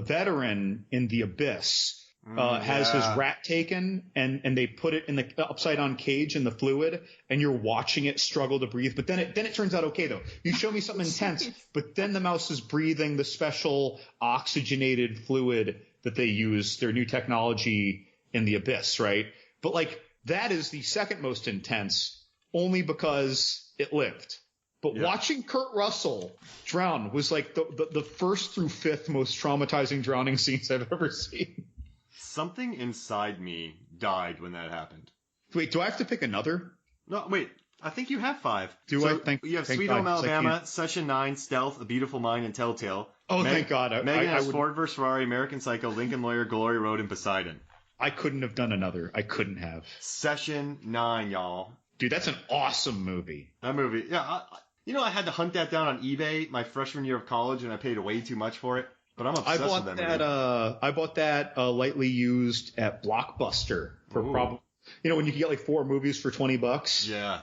veteran in the Abyss has his rat taken and they put it in the upside down cage in the fluid and you're watching it struggle to breathe. But then it turns out okay though. You show me something intense, but then the mouse is breathing the special oxygenated fluid that they use, their new technology in the Abyss, right? But like that is the second most intense only because it lived. But watching Kurt Russell drown was like the first through fifth most traumatizing drowning scenes I've ever seen. Something inside me died when that happened. Wait, do I have to pick another? No, wait. I think you have 5. I think you have thank Sweet God, Home 'cause I Alabama, can't- Session 9, Stealth, A Beautiful Mind, and Telltale. Oh, thank God. Megan I has would- Ford vs. Ferrari, American Psycho, Lincoln Lawyer, Glory Road, and Poseidon. I couldn't have done another. I couldn't have. Session 9, y'all. Dude, that's an awesome movie. That movie, yeah. I had to hunt that down on eBay my freshman year of college, and I paid way too much for it. But I'm obsessed with that movie. I bought that lightly used at Blockbuster for probably, when you can get like 4 movies for $20. Yeah.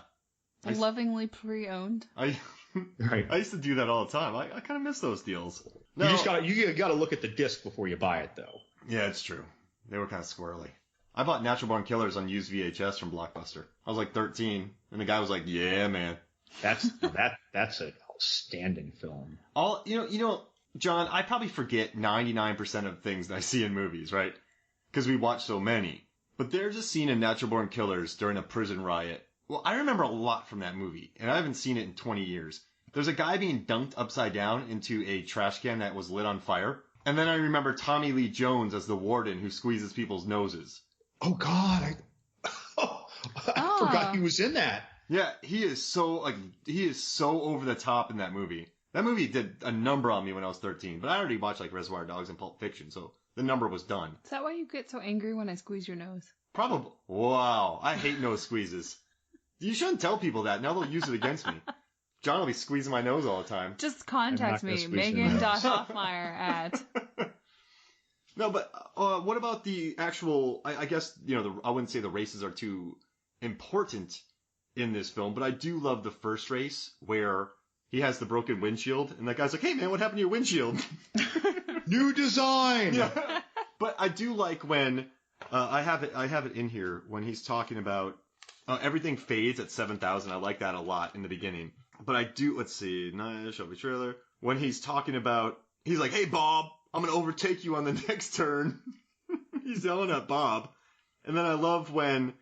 Lovingly pre-owned. Right. I used to do that all the time. I kind of miss those deals. No, You gotta look at the disc before you buy it though. Yeah, it's true. They were kind of squirrely. I bought Natural Born Killers on used VHS from Blockbuster. I was like 13, and the guy was like, "Yeah, man." That's an outstanding film. John, I probably forget 99% of things that I see in movies, right? Because we watch so many. But there's a scene in Natural Born Killers during a prison riot. Well, I remember a lot from that movie, and I haven't seen it in 20 years. There's a guy being dunked upside down into a trash can that was lit on fire. And then I remember Tommy Lee Jones as the warden who squeezes people's noses. Oh, God. I forgot he was in that. Yeah, he is so over the top in that movie. That movie did a number on me when I was 13, but I already watched like Reservoir Dogs and Pulp Fiction, so the number was done. Is that why you get so angry when I squeeze your nose? Probably. Wow, I hate nose squeezes. You shouldn't tell people that. Now they'll use it against me. John will be squeezing my nose all the time. Just contact me, Megan.Hoffmeyer at... No, but what about the actual... I guess, I wouldn't say the races are too important in this film, but I do love the first race where he has the broken windshield, and that guy's like, "Hey man, what happened to your windshield?" New design! Yeah. But I do like when, I have it in here, when he's talking about, everything fades at 7,000. I like that a lot in the beginning. But I do, let's see, nice Shelby trailer. When he's talking about, he's like, "Hey Bob, I'm going to overtake you on the next turn." He's yelling at Bob. And then I love when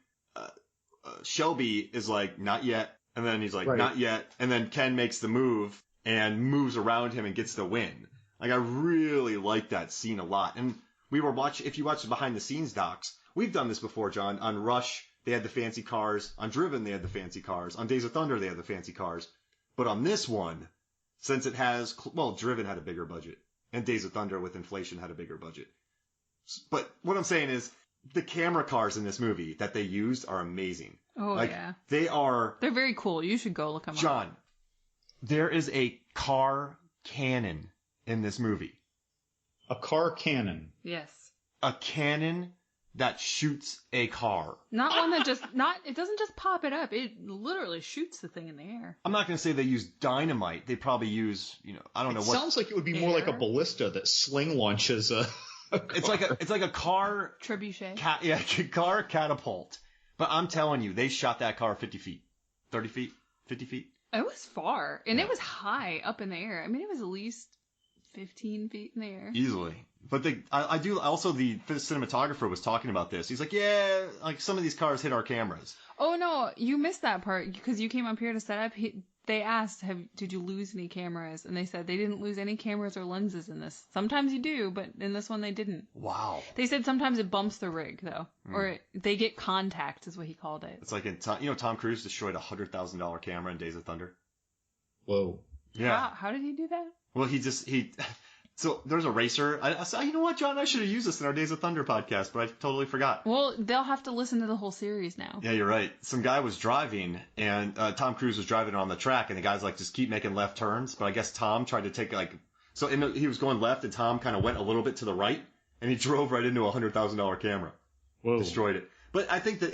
Shelby is like, "Not yet." And then he's like, Right. "Not yet." And then Ken makes the move and moves around him and gets the win. Like, I really like that scene a lot. And if you watch the behind the scenes docs, we've done this before, John. On Rush, they had the fancy cars. On Driven, they had the fancy cars. On Days of Thunder, they had the fancy cars. But on this one, since it has, Driven had a bigger budget. And Days of Thunder with inflation had a bigger budget. But what I'm saying is, the camera cars in this movie that they used are amazing. Oh, yeah. They're very cool. You should go look them up. John, there is a car cannon in this movie. A car cannon. Yes. A cannon that shoots a car. Not one that it doesn't just pop it up. It literally shoots the thing in the air. I'm not going to say they use dynamite. They probably use, I don't know what. It sounds like it would be more like a ballista that sling launches a It's like a car. Trebuchet. Car catapult. But I'm telling you, they shot that car 50 feet. 30 feet? 50 feet? It was far. And it was high up in the air. I mean, it was at least 15 feet in the air. Easily. But I do also, the cinematographer was talking about this. He's like, yeah, like some of these cars hit our cameras. Oh no, you missed that part because you came up here to set up. They asked, did you lose any cameras? And they said they didn't lose any cameras or lenses in this. Sometimes you do, but in this one they didn't. Wow. They said sometimes it bumps the rig though, or they get contact is what he called it. It's like Tom Cruise destroyed a $100,000 camera in Days of Thunder. Whoa. Yeah. How did he do that? Well, so there's a racer. I said, you know what, John, I should have used this in our Days of Thunder podcast, but I totally forgot. Well, they'll have to listen to the whole series now. Yeah, you're right. Some guy was driving, and Tom Cruise was driving on the track, and the guy's like, just keep making left turns. But I guess Tom tried to take he was going left, and Tom kind of went a little bit to the right, and he drove right into a $100,000 camera. Whoa. Destroyed it. But I think that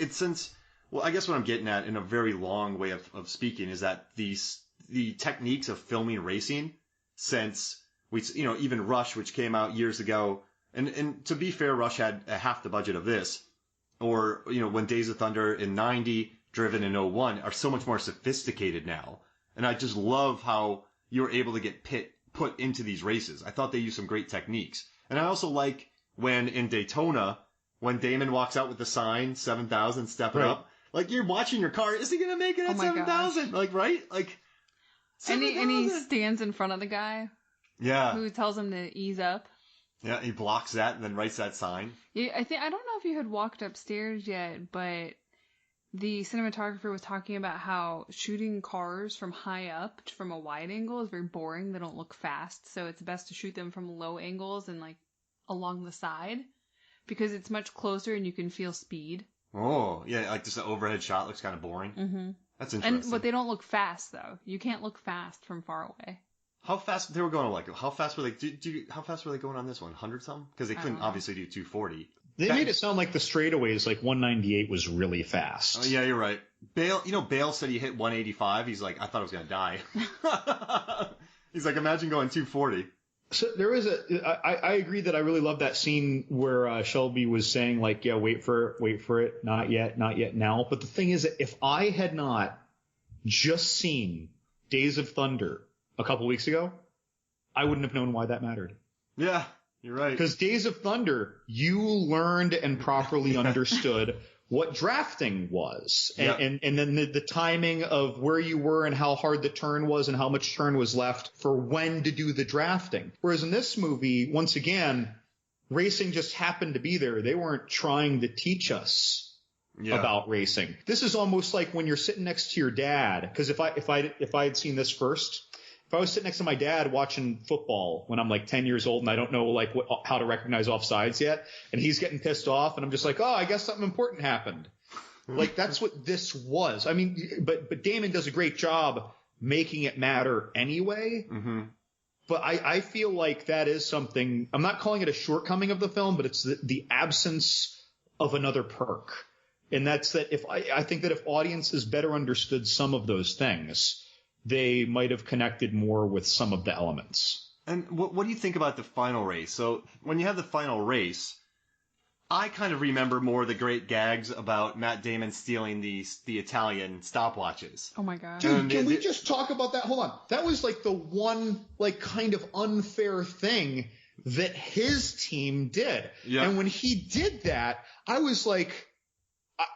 I guess what I'm getting at in a very long way of speaking is that the techniques of filming racing since even Rush, which came out years ago, and to be fair, Rush had half the budget of this, or when Days of Thunder in '90, Driven in '01 are so much more sophisticated now, and I just love how you were able to get put into these races. I thought they used some great techniques, and I also like when in Daytona, when Damon walks out with the sign 7,000, step it up, like you're watching your car, is he gonna make it at 7,000? Like right, like. And he stands in front of the guy. Yeah. Who tells him to ease up. Yeah, he blocks that and then writes that sign. Yeah, I don't know if you had walked upstairs yet, but the cinematographer was talking about how shooting cars from high up from a wide angle is very boring. They don't look fast, so it's best to shoot them from low angles and like along the side because it's much closer and you can feel speed. Oh, yeah, like just an overhead shot looks kind of boring. Mm-hmm. That's interesting. But they don't look fast though. You can't look fast from far away. How fast they were going? How fast were they? How fast were they going on this one? 100 something? Because they couldn't obviously do 240. They made it sound like the straightaways, like 198 was really fast. Oh, yeah, you're right. Bale said he hit 185. He's like, I thought I was gonna die. He's like, imagine going 240. So there is I agree that I really love that scene where Shelby was saying like, yeah, wait for it, not yet now. But the thing is that if I had not just seen Days of Thunder a couple weeks ago, I wouldn't have known why that mattered. Yeah, you're right. Because Days of Thunder, you learned and properly understood what drafting was. And then the timing of where you were and how hard the turn was and how much turn was left for when to do the drafting. Whereas in this movie, once again, racing just happened to be there. They weren't trying to teach us about racing. This is almost like when you're sitting next to your dad. Because if I had seen this first, if I was sitting next to my dad watching football when I'm like 10 years old and I don't know like how to recognize offsides yet, and he's getting pissed off, and I'm just like, oh, I guess something important happened. Like that's what this was. I mean, but Damon does a great job making it matter anyway. Mm-hmm. But I feel like that is something. I'm not calling it a shortcoming of the film, but it's the absence of another perk, and that's that. I think that if audiences better understood some of those things, they might have connected more with some of the elements. And what do you think about the final race? So when you have the final race, I kind of remember more the great gags about Matt Damon stealing the Italian stopwatches. Oh my god. Dude, can we just talk about that? Hold on. That was like the one like kind of unfair thing that his team did. Yeah. And when he did that, I was like,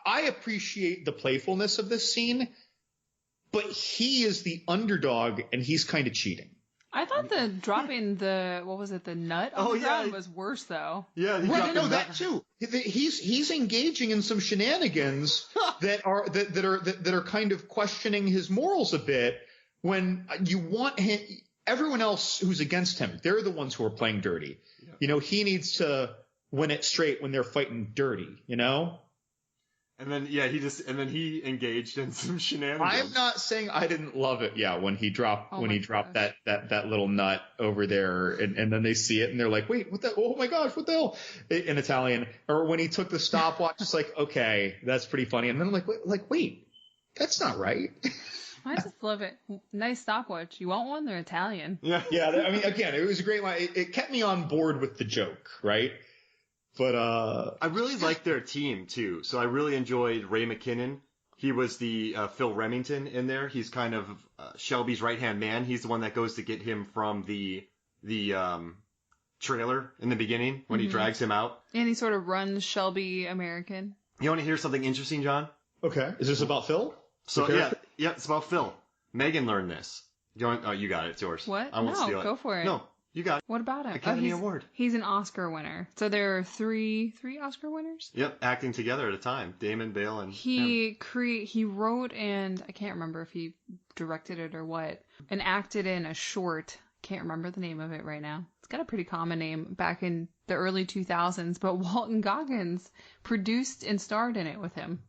I appreciate the playfulness of this scene, but he is the underdog, and he's kind of cheating. I thought the dropping the nut on the ground was worse though. Yeah, that too. He's engaging in some shenanigans that are kind of questioning his morals a bit. When you want him, everyone else who's against him, they're the ones who are playing dirty. Yeah. He needs to win it straight when they're fighting dirty. And then he engaged in some shenanigans. I'm not saying I didn't love it. Yeah, when he dropped that little nut over there, and then they see it and they're like, wait, what the? Oh my gosh, what the hell? In Italian, or when he took the stopwatch, it's like, okay, that's pretty funny. And then I'm like, wait, that's not right. I just love it. Nice stopwatch. You want one? They're Italian. Yeah. I mean, again, it was a great line. It kept me on board with the joke, right? But I really liked their team too. So I really enjoyed Ray McKinnon. He was the Phil Remington in there. He's kind of Shelby's right-hand man. He's the one that goes to get him from the the trailer in the beginning when he drags him out. And he sort of runs Shelby American. You want to hear something interesting, John? Okay. Is this about Phil? So yeah, it's about Phil. Megan learned this. You got it. It's yours. What? I won't steal it. Go for it. No, you got it. What about him? Academy Award. He's an Oscar winner. So there are three Oscar winners? Yep, acting together at a time. Damon, Bale, and he wrote, and I can't remember if he directed it or what, and acted in a short. Can't remember the name of it right now. It's got a pretty common name back in the early 2000s, but Walton Goggins produced and starred in it with him.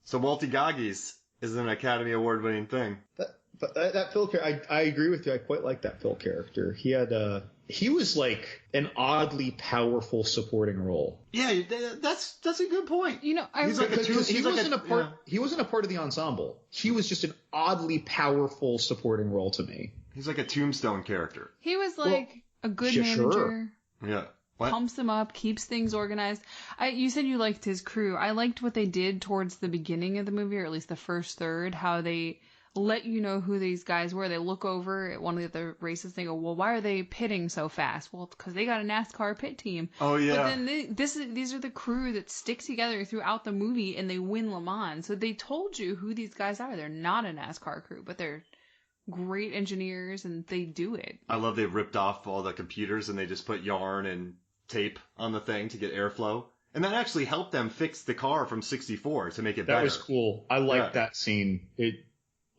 So Walty Goggins is an Academy Award winning thing. But that Phil character, I agree with you. I quite like that Phil character. He was like an oddly powerful supporting role. Yeah, that's a good point. You know, he wasn't a part of the ensemble. He was just an oddly powerful supporting role to me. He's like a Tombstone character. He was like a good manager. Sure. Yeah. What? Pumps them up, keeps things organized. You said you liked his crew. I liked what they did towards the beginning of the movie, or at least the first third, how they let you know who these guys were. They look over at one of the races. They go, well, why are they pitting so fast? Well, because they got a NASCAR pit team. Oh, yeah. But then these are the crew that stick together throughout the movie, and they win Le Mans. So they told you who these guys are. They're not a NASCAR crew, but they're great engineers, and they do it. I love they ripped off all the computers, and they just put yarn and tape on the thing to get airflow. And that actually helped them fix the car from 64 to make it better. That was cool. I liked that scene.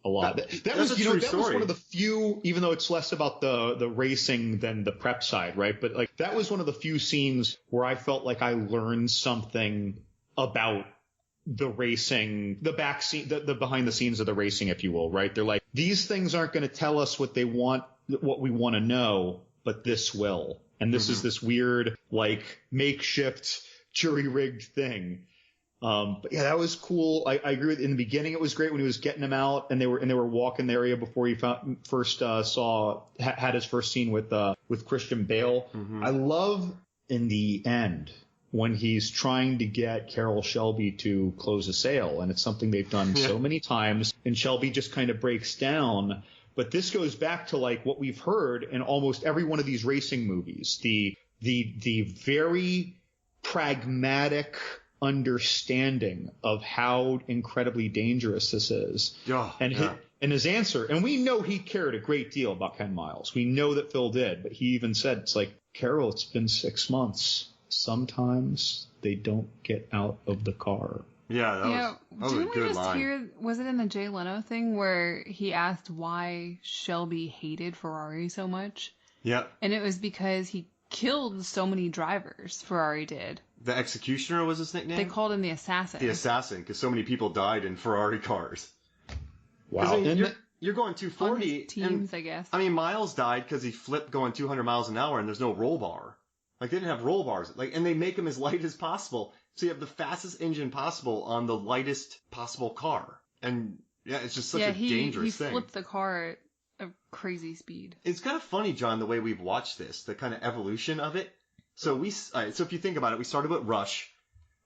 A lot. That was one of the few, even though it's less about the racing than the prep side, right? But like that was one of the few scenes where I felt like I learned something about the racing, the back scene, the behind the scenes of the racing, if you will, right? They're like, these things aren't going to tell us what we want to know, but this will. And this is this weird, like, makeshift jury-rigged thing. But yeah, that was cool. I agree with, in the beginning, it was great when he was getting them out and they were walking the area before he had his first scene with Christian Bale. I love in the end when he's trying to get Carroll Shelby to close a sale, and it's something they've done so many times, and Shelby just kind of breaks down. But this goes back to like what we've heard in almost every one of these racing movies, the very pragmatic understanding of how incredibly dangerous this is. And his answer, and we know he cared a great deal about Ken Miles. We know that Phil did, but he even said, it's like, Carroll, it's been 6 months. Sometimes they don't get out of the car. Yeah, that was a good line. Was it in the Jay Leno thing where he asked why Shelby hated Ferrari so much? Yeah. And it was because he killed so many drivers, Ferrari did. The Executioner was his nickname? They called him the Assassin. The Assassin, because so many people died in Ferrari cars. Wow. You're going 240. Teams, I guess. I mean, Miles died because he flipped going 200 miles an hour and there's no roll bar. Like, they didn't have roll bars. Like, and they make them as light as possible. So you have the fastest engine possible on the lightest possible car. And, yeah, it's just such a dangerous thing. He flipped the car at a crazy speed. It's kind of funny, John, the way we've watched this, the kind of evolution of it. So so if you think about it, we started with Rush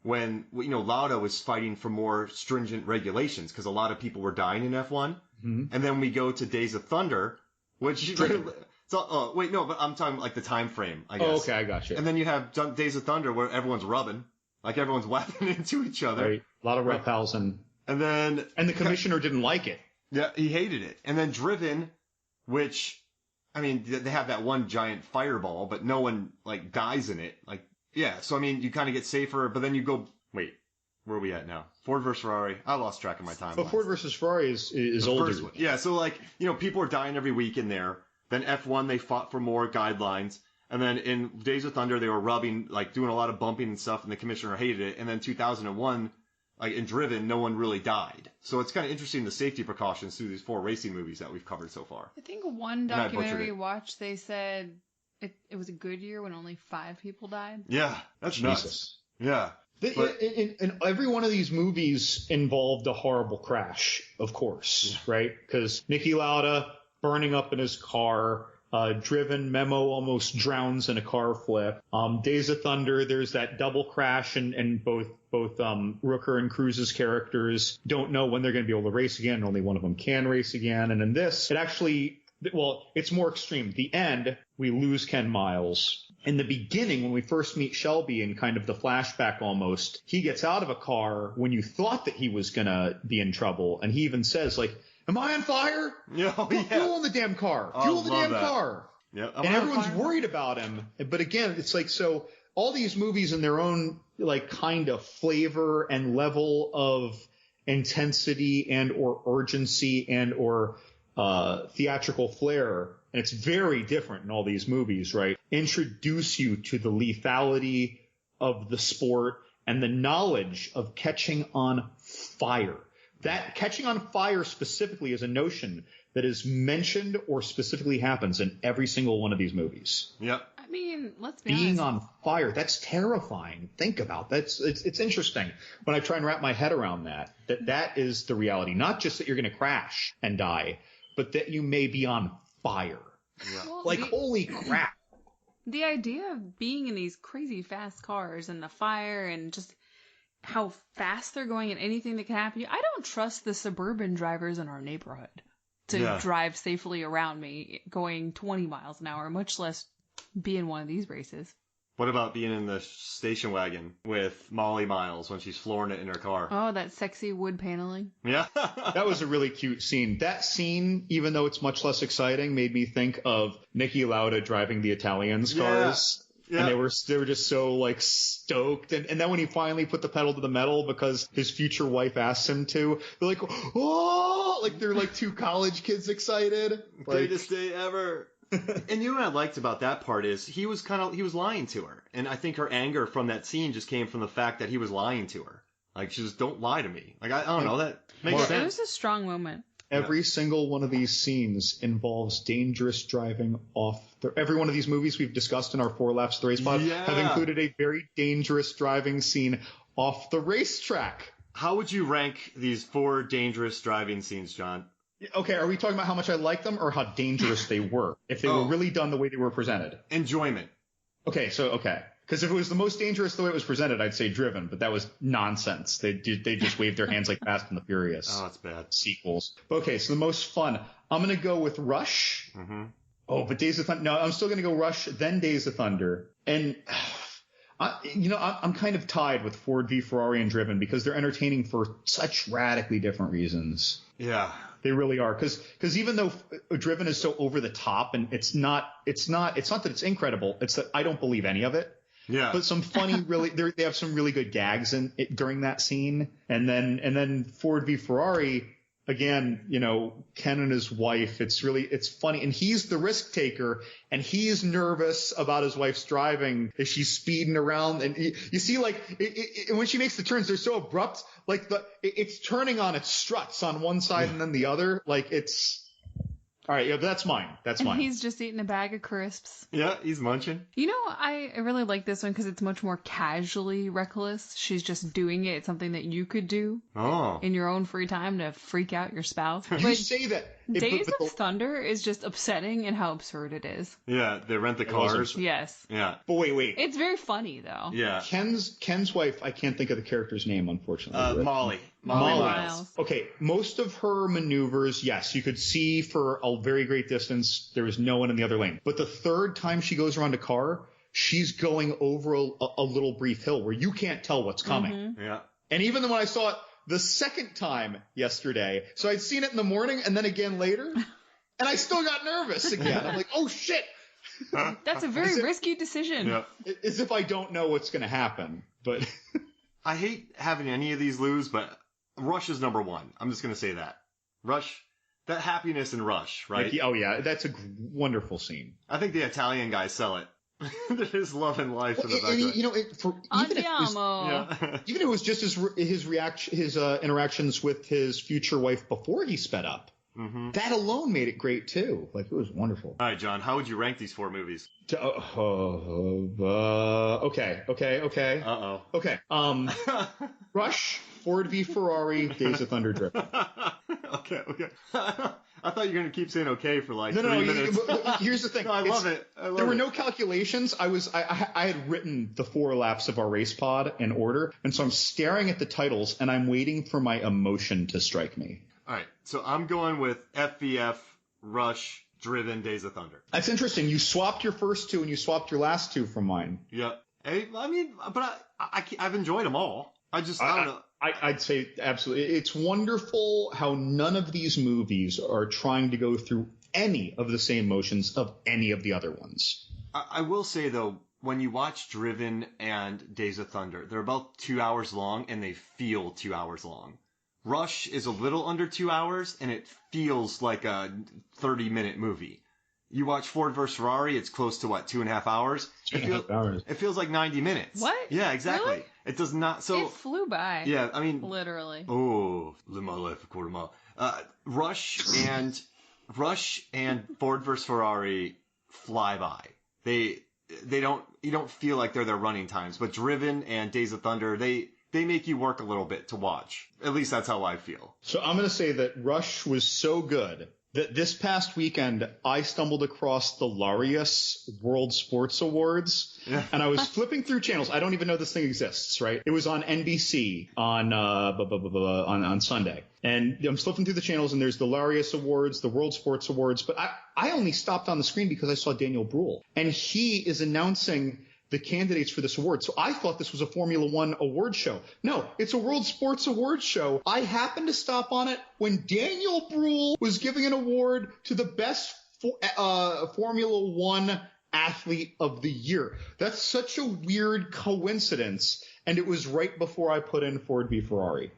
when, Lauda was fighting for more stringent regulations because a lot of people were dying in F1. Mm-hmm. And then we go to Days of Thunder, which... but I'm talking like the time frame, I guess. Oh, okay, I got you. And then you have Days of Thunder where everyone's rubbing, like everyone's whacking into each other. Right. A lot of roughhousing. And the commissioner didn't like it. Yeah, he hated it. And then Driven, which, I mean, they have that one giant fireball, but no one like dies in it. Like, yeah. So I mean, you kind of get safer, but then you go. Wait, where are we at now? Ford versus Ferrari. I lost track of my time. But Ford versus Ferrari is older. Yeah. So like, people are dying every week in there. Then F1, they fought for more guidelines. And then in Days of Thunder, they were rubbing, like doing a lot of bumping and stuff, and the commissioner hated it. And then 2001, like in Driven, no one really died. So it's kind of interesting the safety precautions through these 4 racing movies that we've covered so far. I think one documentary watched, they said it was a good year when only 5 people died. Yeah, that's nuts. Yeah. And every one of these movies involved a horrible crash, of course, right? Because Niki Lauda burning up in his car, Driven, Memo almost drowns in a car flip. Days of Thunder, there's that double crash, and both Rooker and Cruz's characters don't know when they're going to be able to race again. Only one of them can race again. And in this, it actually Well, it's more extreme. The end, we lose Ken Miles. In the beginning, when we first meet Shelby in kind of the flashback almost, he gets out of a car when you thought that he was going to be in trouble. And he even says, like, am I on fire? Oh, Put fuel in the damn car. Oh, Fuel the damn that. car. Yep. And everyone's worried about him. But again, it's like, so all these movies in their own, like, kind of flavor and level of intensity and or urgency and or theatrical flair, and it's very different in all these movies, right? Introduce you to the lethality of the sport and the knowledge of catching on fire. That catching on fire specifically is a notion that is mentioned or specifically happens in every single one of these movies. Yep. I mean, let's be Being honest. on fire, that's terrifying. Think about that. It's interesting when I try and wrap my head around that is the reality. Not just that you're going to crash and die, but that you may be on fire. Yeah. Well, Like, holy crap. The idea of being in these crazy fast cars and the fire and just how fast they're going and anything that can happen. I don't trust the suburban drivers in our neighborhood to drive safely around me going 20 miles an hour, much less be in one of these races. What about being in the station wagon with Molly Miles when she's flooring it in her car? Oh, that sexy wood paneling. Yeah. That was a really cute scene. That scene, even though it's much less exciting, made me think of Niki Lauda driving the Italians' cars. Yeah. And they were just so, like, stoked. And then when he finally put the pedal to the metal because his future wife asked him to, they're like, oh, like they're like two college kids excited. Greatest day ever. And you know what I liked about that part is he was lying to her. And I think her anger from that scene just came from the fact that he was lying to her. Like, she just, don't lie to me. Like, I don't know, that makes It sense. was a strong moment. Every single one of these scenes involves dangerous driving off. Every one of these movies we've discussed in our 4 Laps of the Race pod have included a very dangerous driving scene off the racetrack. How would you rank these 4 dangerous driving scenes, John? Okay, are we talking about how much I liked them or how dangerous they were? If they were really done the way they were presented? Enjoyment. Okay. Because if it was the most dangerous the way it was presented, I'd say Driven, but that was nonsense. They just waved their hands like Fast and the Furious. Oh, that's bad. Sequels. Okay, so the most fun. I'm going to go with Rush. Mm-hmm. Oh, but Days of Thunder. No, I'm still going to go Rush, then Days of Thunder. And, I'm kind of tied with Ford v Ferrari and Driven because they're entertaining for such radically different reasons. Yeah. They really are. Because even though Driven is so over the top and it's not that it's incredible. It's that I don't believe any of it. Yeah. But some funny, they have some really good gags during that scene. And then Ford v Ferrari, again, Ken and his wife, it's funny. And he's the risk taker and he's nervous about his wife's driving as she's speeding around. And you see, like, when she makes the turns, they're so abrupt, like it's turning on its struts on one side and then the other. Like all right. Yeah, but that's mine. And he's just eating a bag of crisps. Yeah, he's munching. I really like this one because it's much more casually reckless. She's just doing it. It's something that you could do in your own free time to freak out your spouse. You say that. Days of Thunder is just upsetting in how absurd it is. Yeah, they rent the cars. Yes. Yeah. But wait. It's very funny, though. Yeah. Ken's wife, I can't think of the character's name, unfortunately. Molly. Molly Miles. Okay, most of her maneuvers, yes, you could see for a very great distance there was no one in the other lane. But the third time she goes around a car, she's going over a little brief hill where you can't tell what's coming. Mm-hmm. Yeah. And even when I saw it the second time yesterday, so I'd seen it in the morning and then again later, and I still got nervous again. I'm like, oh shit. That's a very risky decision. Yeah. As if I don't know what's going to happen. But I hate having any of these lose, but Rush is number 1. I'm just going to say that. Rush, that happiness in Rush, right? oh yeah, that's a wonderful scene. I think the Italian guys sell it. His love and life in the background. Even if it was just his interactions with his future wife before he sped up. Mm-hmm. That alone made it great too. Like, it was wonderful. All right, John, how would you rank these 4 movies? Okay. Okay. Rush, Ford v Ferrari, Days of Thunder, Driven. Okay. I thought you were going to keep saying okay for like 3 minutes. Here's the thing. No, I love it. There were no calculations. I had written the 4 laps of our race pod in order, and so I'm staring at the titles and I'm waiting for my emotion to strike me. All right, so I'm going with FVF, Rush, Driven, Days of Thunder. That's interesting. You swapped your first two and you swapped your last two from mine. Yep. I mean, but I've enjoyed them all. I don't know. I'd say absolutely. It's wonderful how none of these movies are trying to go through any of the same motions of any of the other ones. I will say, though, when you watch Driven and Days of Thunder, they're about 2 hours long, and they feel 2 hours long. Rush is a little under 2 hours, and it feels like a 30-minute movie. You watch Ford vs. Ferrari, it's close to, 2.5 hours? 2.5 hours. It feels like 90 minutes. What? Yeah, exactly. Really? It does not... So, it flew by. Yeah, I mean... Literally. Oh, live my life a quarter mile. Rush and Ford vs. Ferrari fly by. They don't... You don't feel like they're their running times. But Driven and Days of Thunder, they make you work a little bit to watch. At least that's how I feel. So I'm going to say that Rush was so good that this past weekend I stumbled across the Laureus World Sports Awards, and I was flipping through channels. I don't even know this thing exists, right? It was on NBC on Sunday, and I'm flipping through the channels, and there's the Laureus Awards, the World Sports Awards, but I only stopped on the screen because I saw Daniel Bruhl, and he is announcing the candidates for this award. So I thought this was a Formula One award show. No, it's a World Sports Award show. I happened to stop on it when Daniel Bruhl was giving an award to the best Formula One athlete of the year. That's such a weird coincidence. And it was right before I put in Ford v Ferrari.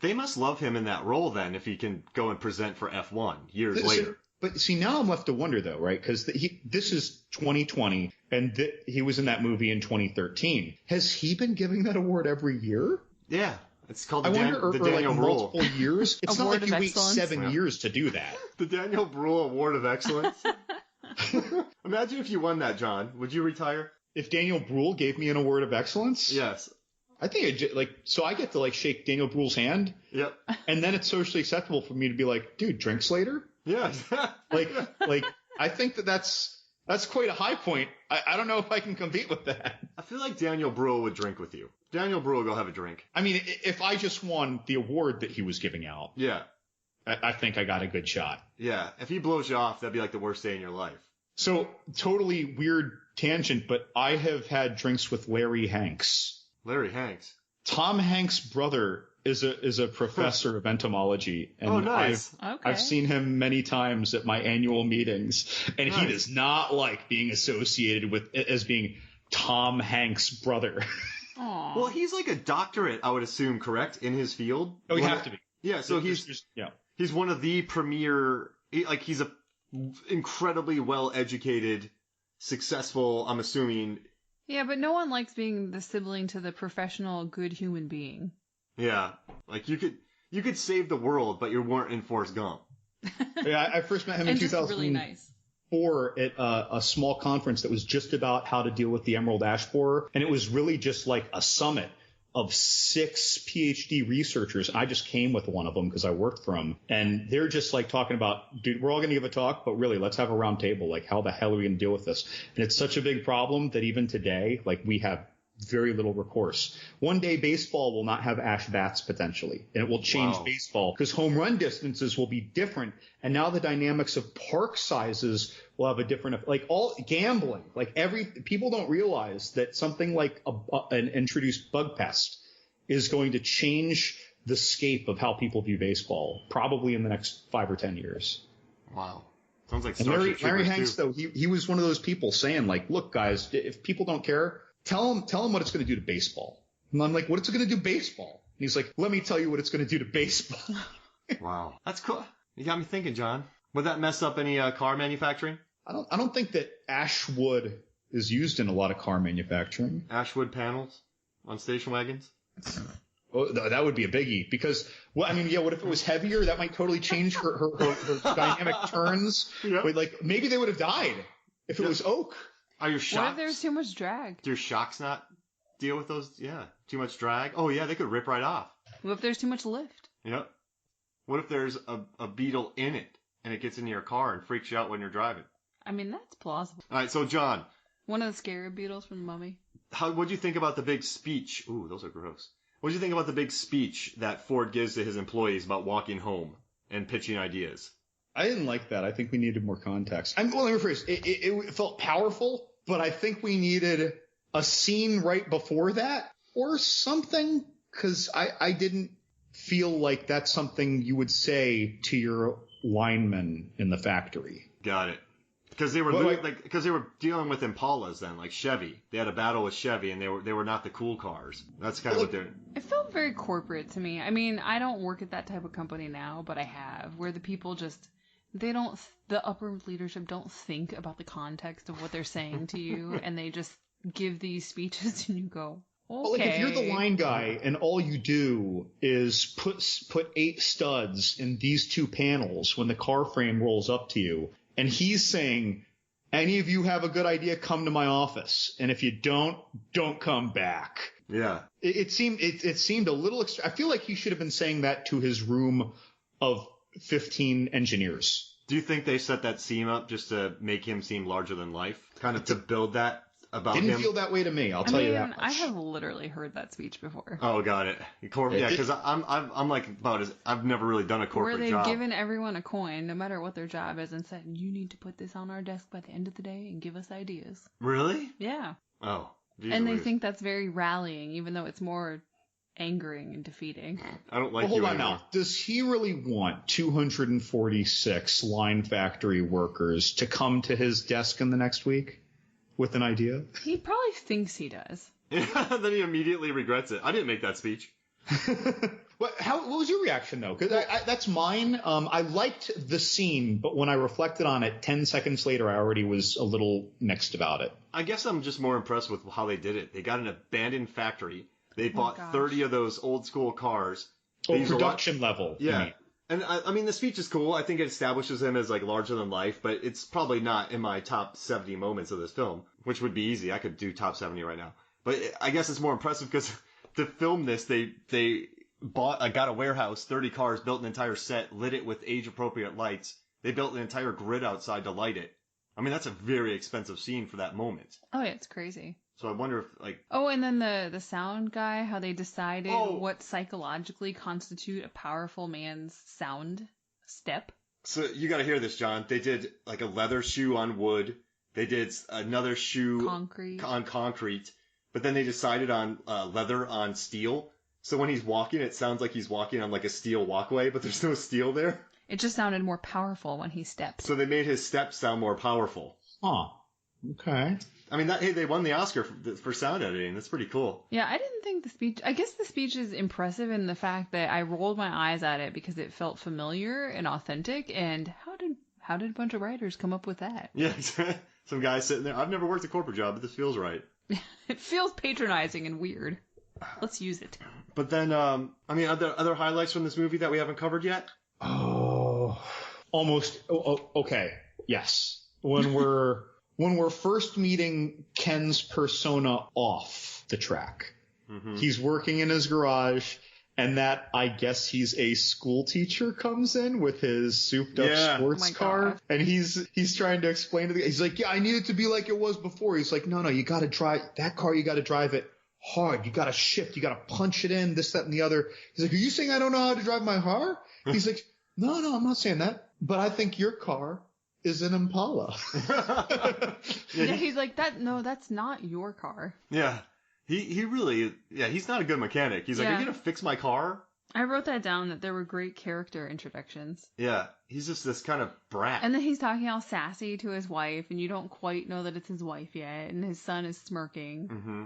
They must love him in that role then if he can go and present for F1 years later. But see, now I'm left to wonder, though, right? Because this is 2020, and he was in that movie in 2013. Has he been giving that award every year? Yeah. It's called the Daniel Bruhl. Multiple years? It's not like you wait 7 years to do that. The Daniel Bruhl Award of Excellence? Imagine if you won that, John. Would you retire? If Daniel Bruhl gave me an award of excellence? Yes. I think so I get to shake Daniel Bruhl's hand. Yep. And then it's socially acceptable for me to be like, dude, drinks later? Yeah. I think that's quite a high point. I don't know if I can compete with that. I feel like Daniel Bruhl would drink with you. Daniel Bruhl, go have a drink. I mean, if I just won the award that he was giving out. Yeah. I think I got a good shot. Yeah. If he blows you off, that'd be like the worst day in your life. So totally weird tangent, but I have had drinks with Larry Hanks. Larry Hanks. Tom Hanks' brother is a professor of entomology, and oh, nice. I've seen him many times at my annual meetings, and nice. He does not like being associated with as being Tom Hanks' brother. Aww. Well, he's like a doctorate, I would assume, correct, in his field. Oh, you have to be. Yeah, so he's one of the premier. He's a incredibly well-educated, successful. I'm assuming. Yeah, but no one likes being the sibling to the professional good human being. Yeah, you could save the world, but you weren't in Forrest Gump. Yeah, I first met him in 2004 really nice. At a small conference that was just about how to deal with the emerald ash borer, and it was really just like a summit of 6 PhD researchers. I just came with one of them because I worked for them, and they're just talking about, dude, we're all going to give a talk, but really, let's have a round table. How the hell are we going to deal with this? And it's such a big problem that even today, we have very little recourse. One day baseball will not have ash bats potentially, and it will change baseball because home run distances will be different, and now the dynamics of park sizes will have a different, all gambling, people don't realize that something like an introduced bug pest is going to change the scape of how people view baseball, probably in the next 5 or 10 years. Wow. Sounds like Larry Hanks, though, he was one of those people saying, look, guys, if people don't care, tell them what it's going to do to baseball. And I'm like, what's it going to do to baseball? And he's like, let me tell you what it's going to do to baseball. Wow. That's cool. You got me thinking, John. Would that mess up any car manufacturing? I don't think that ash wood is used in a lot of car manufacturing. Ashwood panels on station wagons? Oh, that would be a biggie because, what if it was heavier? That might totally change her dynamic turns. Yep. Maybe they would have died if it was oak. Are your shocks? What if there's too much drag? Do your shocks not deal with those? Yeah. Too much drag? Oh, yeah, they could rip right off. What if there's too much lift? Yep. What if there's a beetle in it and it gets into your car and freaks you out when you're driving? That's plausible. All right, so John. One of the scary beetles from The Mummy. What'd you think about the big speech? Ooh, those are gross. What'd you think about the big speech that Ford gives to his employees about walking home and pitching ideas? I didn't like that. I think we needed more context. Let me rephrase. It felt powerful, but I think we needed a scene right before that or something, because I didn't feel like that's something you would say to your linemen in the factory. Got it. Because they were they were dealing with Impalas then, like Chevy. They had a battle with Chevy, and they were not the cool cars. That's kind of what they're. It felt very corporate to me. I mean, I don't work at that type of company now, but I have, where the people just the upper leadership don't think about the context of what they're saying to you, and they just give these speeches, and you go, okay. But like if you're the line guy and all you do is put 8 studs in these 2 panels when the car frame rolls up to you. And he's saying, any of you have a good idea, come to my office. And if you don't come back. Yeah. It seemed a little extra. I feel like he should have been saying that to his room of 15 engineers. Do you think they set that scene up just to make him seem larger than life? Kind of to build that about him? Didn't feel that way to me, I'll tell you that much. I have literally heard that speech before. Oh, got it. Yeah, because I'm like I've never really done a corporate job. job. Where they've given everyone a coin, no matter what their job is, and said, you need to put this on our desk by the end of the day and give us ideas. Really? Yeah. Oh. And they think that's very rallying, even though it's more angering and defeating. I don't like. Well, hold on now. Does he really want 246 line factory workers to come to his desk in the next week with an idea? He probably thinks he does. Yeah, then he immediately regrets it. I didn't make that speech. What was your reaction, though? Because that's mine. I liked the scene, but when I reflected on it 10 seconds later, I already was a little mixed about it. I guess I'm just more impressed with how they did it. They got an abandoned factory. They bought 30 of those old school cars. Production level. Yeah. And I mean, the speech is cool. I think it establishes him as like larger than life, but it's probably not in my top 70 moments of this film, which would be easy. I could do top 70 right now. But I guess it's more impressive because to film this, they got a warehouse, 30 cars, built an entire set, lit it with age appropriate lights. They built an entire grid outside to light it. I mean, that's a very expensive scene for that moment. Oh yeah, it's crazy. So I wonder if like. Oh, and then the sound guy, how they decided what psychologically constitute a powerful man's sound step. So you got to hear this, John. They did like a leather shoe on wood. They did another shoe on concrete. But then they decided on leather on steel. So when he's walking, it sounds like he's walking on like a steel walkway, but there's no steel there. It just sounded more powerful when he steps. So they made his steps sound more powerful. Huh. Okay. I mean, they won the Oscar for sound editing. That's pretty cool. Yeah, I didn't think the speech... I guess the speech is impressive in the fact that I rolled my eyes at it because it felt familiar and authentic. And how did a bunch of writers come up with that? Yeah, some guy sitting there. I've never worked a corporate job, but this feels right. It feels patronizing and weird. Let's use it. But then, I mean, are there other highlights from this movie that we haven't covered yet? Oh, almost. Okay. Yes. When we're first meeting Ken's persona off the track, he's working in his garage, and that, I guess he's a school teacher, comes in with his souped up sports car, and he's trying to explain to the guy. He's like, yeah, I need it to be like it was before. He's like, no, you got to drive that car. You got to drive it hard. You got to shift. You got to punch it in, this, that, and the other. He's like, are you saying I don't know how to drive my car? He's like, no, I'm not saying that, but I think your car is an Impala. Yeah, he's like, that's not your car. Yeah. He really, he's not a good mechanic. He's like, are you going to fix my car? I wrote that down, that there were great character introductions. Yeah, he's just this kind of brat. And then he's talking all sassy to his wife, and you don't quite know that it's his wife yet, and his son is smirking. Mm-hmm.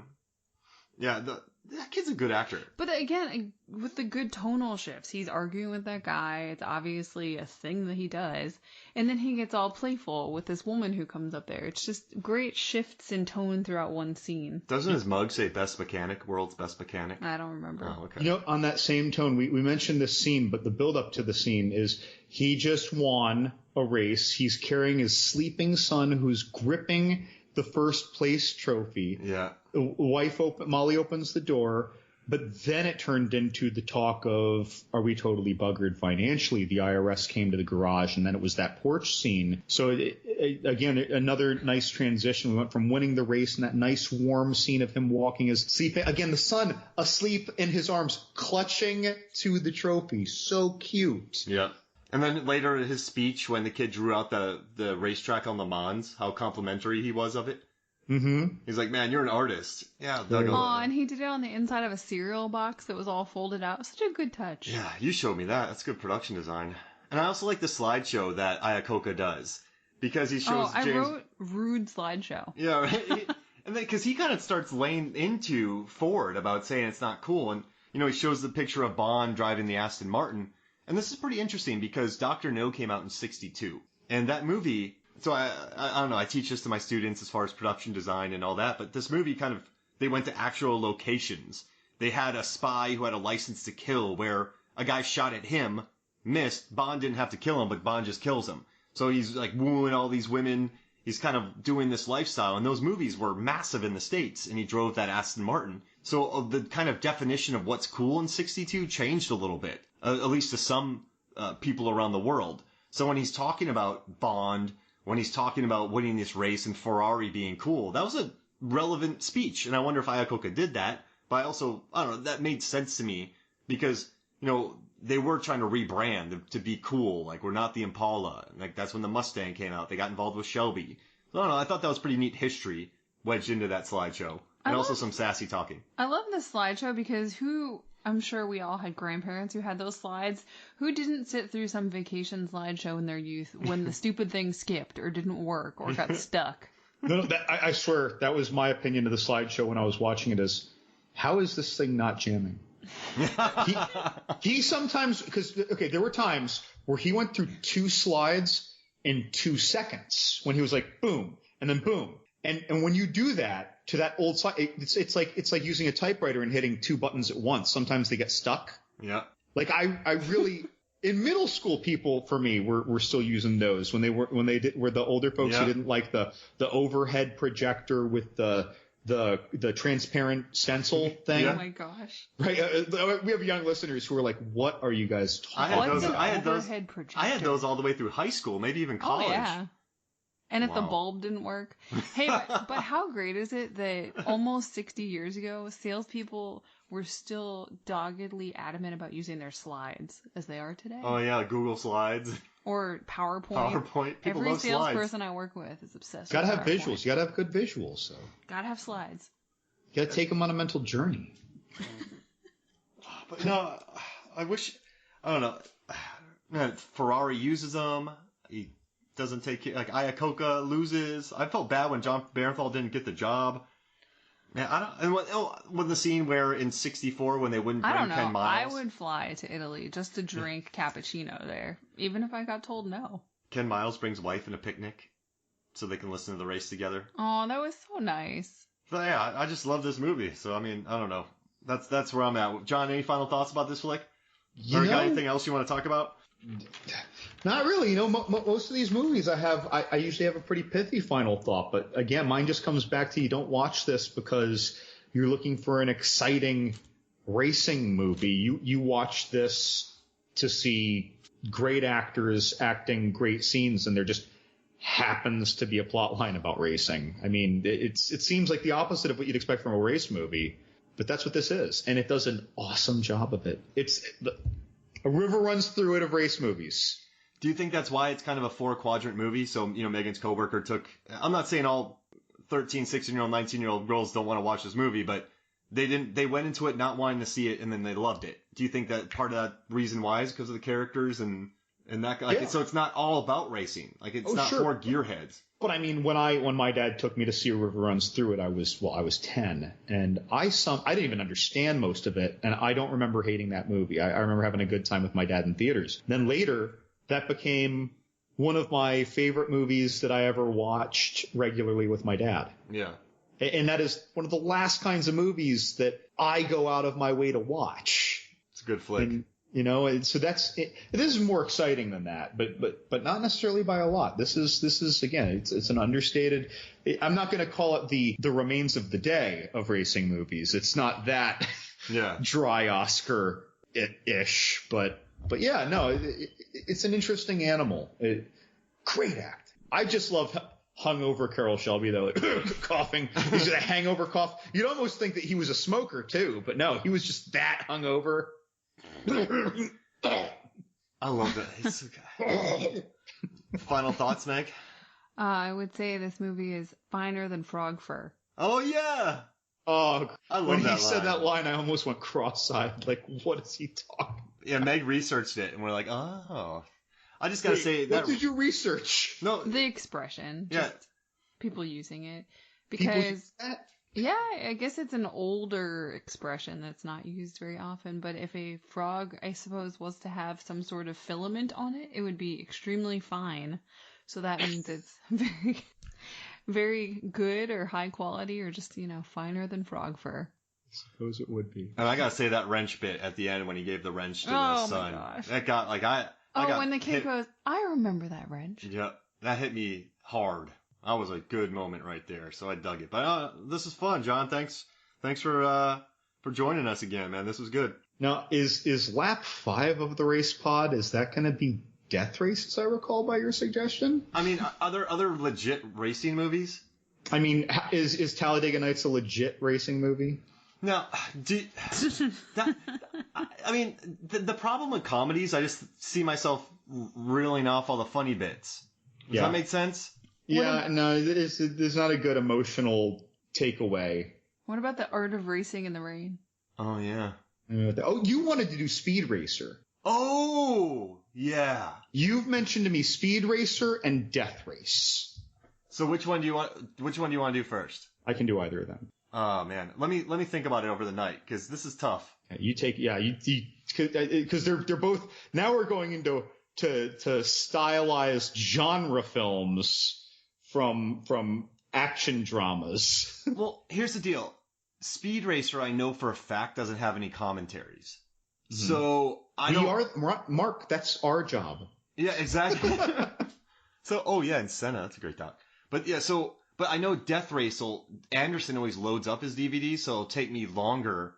Yeah, that kid's a good actor. But again, with the good tonal shifts, he's arguing with that guy. It's obviously a thing that he does. And then he gets all playful with this woman who comes up there. It's just great shifts in tone throughout one scene. Doesn't his mug say best mechanic, world's best mechanic? I don't remember. Oh, okay. You know, on that same tone, we mentioned this scene, but the build up to the scene is he just won a race. He's carrying his sleeping son who's gripping the first place trophy. Yeah. Molly opens the door, but then it turned into the talk of, are we totally buggered financially? The IRS came to the garage, and then it was that porch scene. So again, another nice transition. We went from winning the race and that nice warm scene of him walking his sleeping. Again, the son asleep in his arms, clutching to the trophy. So cute. Yeah. And then later his speech when the kid drew out the racetrack on Le Mans, how complimentary he was of it. Mm-hmm. He's like, man, you're an artist. Yeah, Doug. Oh, and he did it on the inside of a cereal box that was all folded out. Such a good touch. Yeah, you showed me that. That's good production design. And I also like the slideshow that Iacocca does. Because he shows I James... wrote rude slideshow. Yeah, right? And then, because he kind of starts laying into Ford about saying it's not cool. And, he shows the picture of Bond driving the Aston Martin. And this is pretty interesting because Dr. No came out in 1962. And that movie... So I don't know, I teach this to my students as far as production design and all that, but this movie they went to actual locations. They had a spy who had a license to kill where a guy shot at him, missed, Bond didn't have to kill him, but Bond just kills him. So he's like wooing all these women, he's kind of doing this lifestyle, and those movies were massive in the States, and he drove that Aston Martin. So the kind of definition of what's cool in 1962 changed a little bit, at least to some people around the world. So when he's talking about Bond, when he's talking about winning this race and Ferrari being cool, that was a relevant speech. And I wonder if Iacocca did that. But I don't know, that made sense to me because, they were trying to rebrand to be cool. Like, we're not the Impala. Like, that's when the Mustang came out. They got involved with Shelby. So I don't know, I thought that was pretty neat history wedged into that slideshow. And also some sassy talking. I love this slideshow because I'm sure we all had grandparents who had those slides. Who didn't sit through some vacation slideshow in their youth when the stupid thing skipped or didn't work or got stuck? No, I swear that was my opinion of the slideshow when I was watching it is, how is this thing not jamming? he sometimes, because, there were times where he went through 2 slides in 2 seconds when he was like, boom, and then boom. And when you do that, to that old slide, it's like using a typewriter and hitting 2 buttons at once. Sometimes they get stuck. Yeah. Like I really in middle school, people for me were still using those when they were the older folks who didn't like the overhead projector with the transparent stencil thing. Oh my gosh! Right, we have young listeners who are like, "What are you guys talking about?" I had those all the way through high school, maybe even college. Oh yeah. And if the bulb didn't work. Hey, but how great is it that almost 60 years ago, salespeople were still doggedly adamant about using their slides as they are today? Oh, yeah, Google Slides. Or PowerPoint. People Every love salesperson I work with is obsessed with PowerPoint. Gotta have visuals. You gotta have good visuals. So. Gotta have slides. You gotta take them on a mental journey. But no, I don't know. Ferrari uses them. He doesn't take it. Like, Iacocca loses. I felt bad when John Barenthal didn't get the job. Man, when the scene where in 1964 when they wouldn't bring 10 miles. I would fly to Italy just to drink cappuccino there, even if I got told no. Ken Miles brings wife in a picnic so they can listen to the race together. Oh, that was so nice. But yeah, I just love this movie. So, I mean, I don't know. That's where I'm at. John, any final thoughts about this flick? Got anything else you want to talk about? Not really. Most of these movies I usually have a pretty pithy final thought. But again, mine just comes back to you don't watch this because you're looking for an exciting racing movie. You watch this to see great actors acting great scenes, and there just happens to be a plot line about racing. I mean, it seems like the opposite of what you'd expect from a race movie, but that's what this is. And it does an awesome job of it. A river runs through it of race movies. Do you think that's why it's kind of a 4-quadrant movie? So, Megan's coworker I'm not saying all 13, 16-year-old, 19-year-old girls don't want to watch this movie, but they went into it not wanting to see it and then they loved it. Do you think that part of that reason why is because of the characters and that, like, so it's not all about racing. Like, it's not for gearheads. But I mean, when my dad took me to see A River Runs Through It, I was 10, and I didn't even understand most of it, and I don't remember hating that movie. I remember having a good time with my dad in theaters. Then later, that became one of my favorite movies that I ever watched regularly with my dad. Yeah. And that is one of the last kinds of movies that I go out of my way to watch. It's a good flick. And, so that's it. This is more exciting than that, but not necessarily by a lot. This is again, it's an understated. I'm not going to call it the remains of the day of racing movies. It's not that dry Oscar ish, but yeah, no, it's an interesting animal. Great act. I just love hungover Carroll Shelby though, like, coughing. He's got a hangover cough. You'd almost think that he was a smoker too, but no, he was just that hungover. I love that. Final thoughts, Meg? I would say this movie is finer than frog fur. Oh, yeah. Oh, I love when that he said line. that line, I almost went cross-eyed. Like, what is he talking? Yeah, Meg researched it, and we're like, oh. I just gotta say What that. did you research? No, The expression. yeah. Just people using it. People Because, use that? yeah, I guess it's an older expression that's not used very often. But if a frog, I suppose, was to have some sort of filament on it, it would be extremely fine. So that means it's very, very good or high quality or just, finer than frog fur. I suppose it would be. And I gotta say that wrench bit at the end when he gave the wrench to the Oh, my son. gosh. That got, like, I Oh, got when the kid hit. goes, I remember that wrench. Yeah, that hit me hard. That was a good moment right there, so I dug it. But this is fun, John. Thanks for joining us again, man. This was good. Now, is lap 5 of the race pod, is that going to be Death Race, as I recall, by your suggestion? I mean, other legit racing movies? I mean, is Talladega Nights a legit racing movie? No, I mean, the problem with comedies, I just see myself reeling off all the funny bits. Does that make sense? Yeah, no, there's not a good emotional takeaway. What about the art of racing in the rain? Oh, yeah. Oh, you wanted to do Speed Racer. Oh, yeah. You've mentioned to me Speed Racer and Death Race. So which one do you want to do first? I can do either of them. Oh, man. Let me think about it over the night, because this is tough. Because they're both, now we're going into stylized genre films from action dramas. Well, here's the deal. Speed Racer, I know for a fact, doesn't have any commentaries. Mm-hmm. So Mark, that's our job. Yeah, exactly. And Senna, that's a great thought. But yeah, but I know Death Race, Anderson always loads up his DVD, so it'll take me longer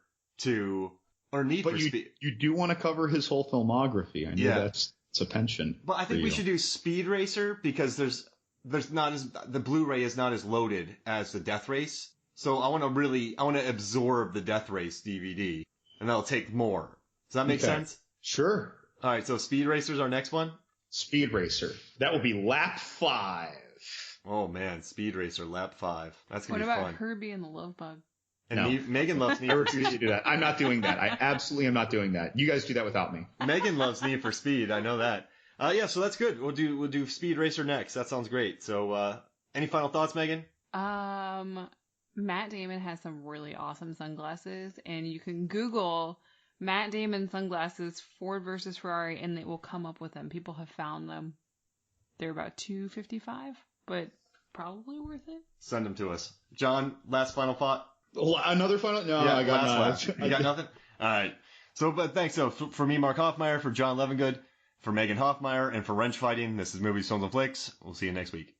or Need for Speed. You do want to cover his whole filmography. I know that's a penchant. But I think we should do Speed Racer because there's not the Blu-ray is not as loaded as the Death Race. So I want to absorb the Death Race DVD, and that'll take more. Does that make sense? Sure. All right, so Speed Racer's our next one? Speed Racer. That will be lap 5. Oh, man, Speed Racer, lap 5. That's going to be What fun. about Herbie and the Love Bug? And Megan loves Need for Speed. I refuse to do that. I'm not doing that. I absolutely am not doing that. You guys do that without me. Megan loves Need for Speed. I know that. So that's good. We'll do Speed Racer next. That sounds great. So, any final thoughts, Megan? Matt Damon has some really awesome sunglasses, and you can Google Matt Damon sunglasses Ford versus Ferrari, and it will come up with them. People have found them. They're about $255, but probably worth it. Send them to us. John, last final thought? Another final? No, yeah, I got nothing. You got nothing? All right. So, but thanks. So, for me, Mark Hoffmeyer, for John Levengood, for Megan Hoffmeyer, and for Wrench Fighting, this is Movies, Films, and Flicks. We'll see you next week.